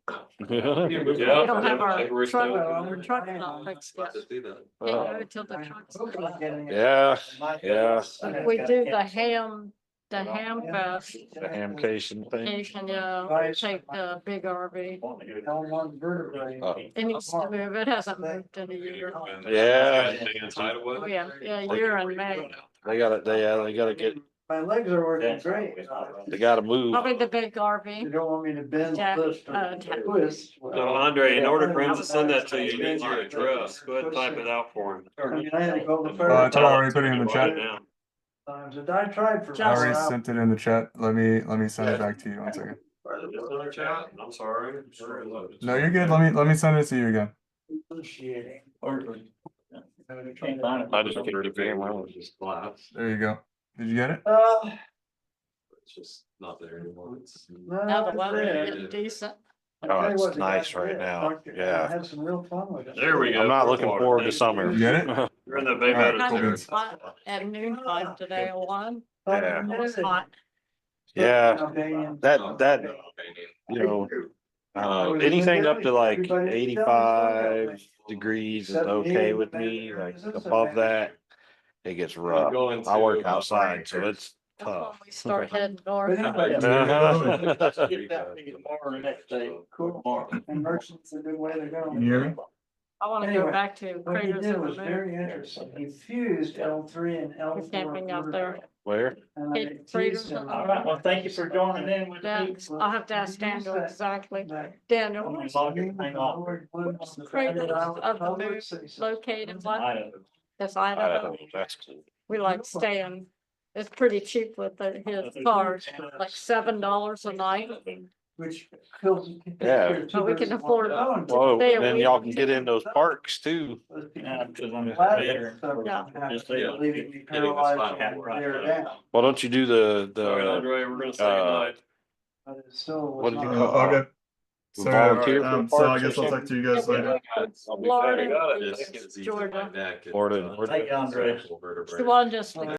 Speaker 7: Yeah.
Speaker 2: We don't have our
Speaker 7: February
Speaker 2: truck,
Speaker 7: seventh.
Speaker 2: our truck's not fixed yet.
Speaker 6: Just do that.
Speaker 2: Can't go till the truck's.
Speaker 5: Yeah, yeah,
Speaker 2: But we do the ham fest.
Speaker 5: the hamcation thing.
Speaker 2: Vacation, yeah, take the big RV.
Speaker 3: Tell one vertebrae.
Speaker 2: It needs to move. It hasn't moved in a year.
Speaker 5: Yeah,
Speaker 2: Oh, yeah, a year in May.
Speaker 5: they gotta get,
Speaker 3: My legs are working great.
Speaker 5: they gotta move.
Speaker 2: Probably the big
Speaker 3: You
Speaker 2: RV.
Speaker 3: don't want me to bend,
Speaker 2: Jack,
Speaker 3: lift, or
Speaker 2: Jack.
Speaker 3: twist.
Speaker 7: So Andre, in order for him to send that to you, he needs your address. Go ahead and type it out for him.
Speaker 3: I mean, I had to go the
Speaker 14: It's
Speaker 3: first
Speaker 14: already put it in the
Speaker 7: Write
Speaker 14: chat.
Speaker 7: it down.
Speaker 3: times, and I tried for.
Speaker 14: I already
Speaker 3: 4 hours.
Speaker 14: sent it in the chat. Let me send it back to you. 1 second.
Speaker 7: I'm sorry.
Speaker 14: No, you're good. Let me send it to you again.
Speaker 3: Appreciating.
Speaker 5: I just get rid of it.
Speaker 6: It's just glass.
Speaker 14: There you go. Did you get it?
Speaker 6: It's just not there anymore. It's.
Speaker 2: Now the weather's getting decent.
Speaker 5: Oh, it's nice right now. Yeah.
Speaker 3: I had some real fun with it.
Speaker 7: There we go.
Speaker 5: I'm not looking forward to summer.
Speaker 14: You get it?
Speaker 7: You're in the Bay
Speaker 14: All right,
Speaker 7: Medical.
Speaker 14: cool
Speaker 2: Kind of
Speaker 14: beans.
Speaker 2: hot at noon time today, one.
Speaker 5: Yeah.
Speaker 2: It was hot.
Speaker 5: Yeah,
Speaker 3: Albanian.
Speaker 5: that, you know, anything up to like 85 degrees is okay with me, like above that, it gets rough. I work outside, so it's
Speaker 2: That's when
Speaker 5: tough.
Speaker 2: we start heading north.
Speaker 3: Cool. And merchant's a good way to go.
Speaker 14: Can you hear me?
Speaker 2: I wanna go
Speaker 3: Anyway,
Speaker 2: back to
Speaker 3: What he
Speaker 2: Craters
Speaker 3: did
Speaker 2: of the
Speaker 3: was
Speaker 2: Moon.
Speaker 3: very interesting. He fused L3 and
Speaker 2: We're
Speaker 3: L4.
Speaker 2: camping out there.
Speaker 5: Where?
Speaker 3: And I
Speaker 2: Hey, Craters
Speaker 3: teased
Speaker 2: of
Speaker 3: him.
Speaker 2: the
Speaker 8: All right, well, thank you for joining in with
Speaker 2: Yeah,
Speaker 8: me.
Speaker 2: I'll have to ask Daniel exactly.
Speaker 3: That
Speaker 2: Daniel,
Speaker 8: I'm
Speaker 2: where's
Speaker 8: gonna log everything off.
Speaker 2: the Craters of the Moon located? What?
Speaker 8: Idaho.
Speaker 2: That's Idaho.
Speaker 5: That's cool.
Speaker 2: We like staying. It's pretty cheap with his cars, like $7 a night.
Speaker 3: which fills.
Speaker 14: Yeah.
Speaker 2: But we can afford it.
Speaker 14: Well,
Speaker 2: Stay
Speaker 14: then
Speaker 2: away
Speaker 14: y'all
Speaker 2: from
Speaker 14: can get in those parks too.
Speaker 5: Yeah, because I'm
Speaker 2: Yeah.
Speaker 5: just saying.
Speaker 3: Leaving me paralyzed from there down.
Speaker 14: Why don't you do
Speaker 7: All right,
Speaker 14: the,
Speaker 7: Andre, we're gonna say
Speaker 14: uh,
Speaker 7: goodnight.
Speaker 3: But it still was
Speaker 14: what did you
Speaker 3: not-
Speaker 14: call it?
Speaker 5: Okay.
Speaker 14: So, volunteer for the
Speaker 5: So I
Speaker 14: parks or
Speaker 5: guess I'll talk
Speaker 14: something?
Speaker 5: to you guys later.
Speaker 2: Florida,
Speaker 7: Got it.
Speaker 2: Georgia.
Speaker 14: Florida.
Speaker 5: Thank you, Andre.
Speaker 2: Shawan just.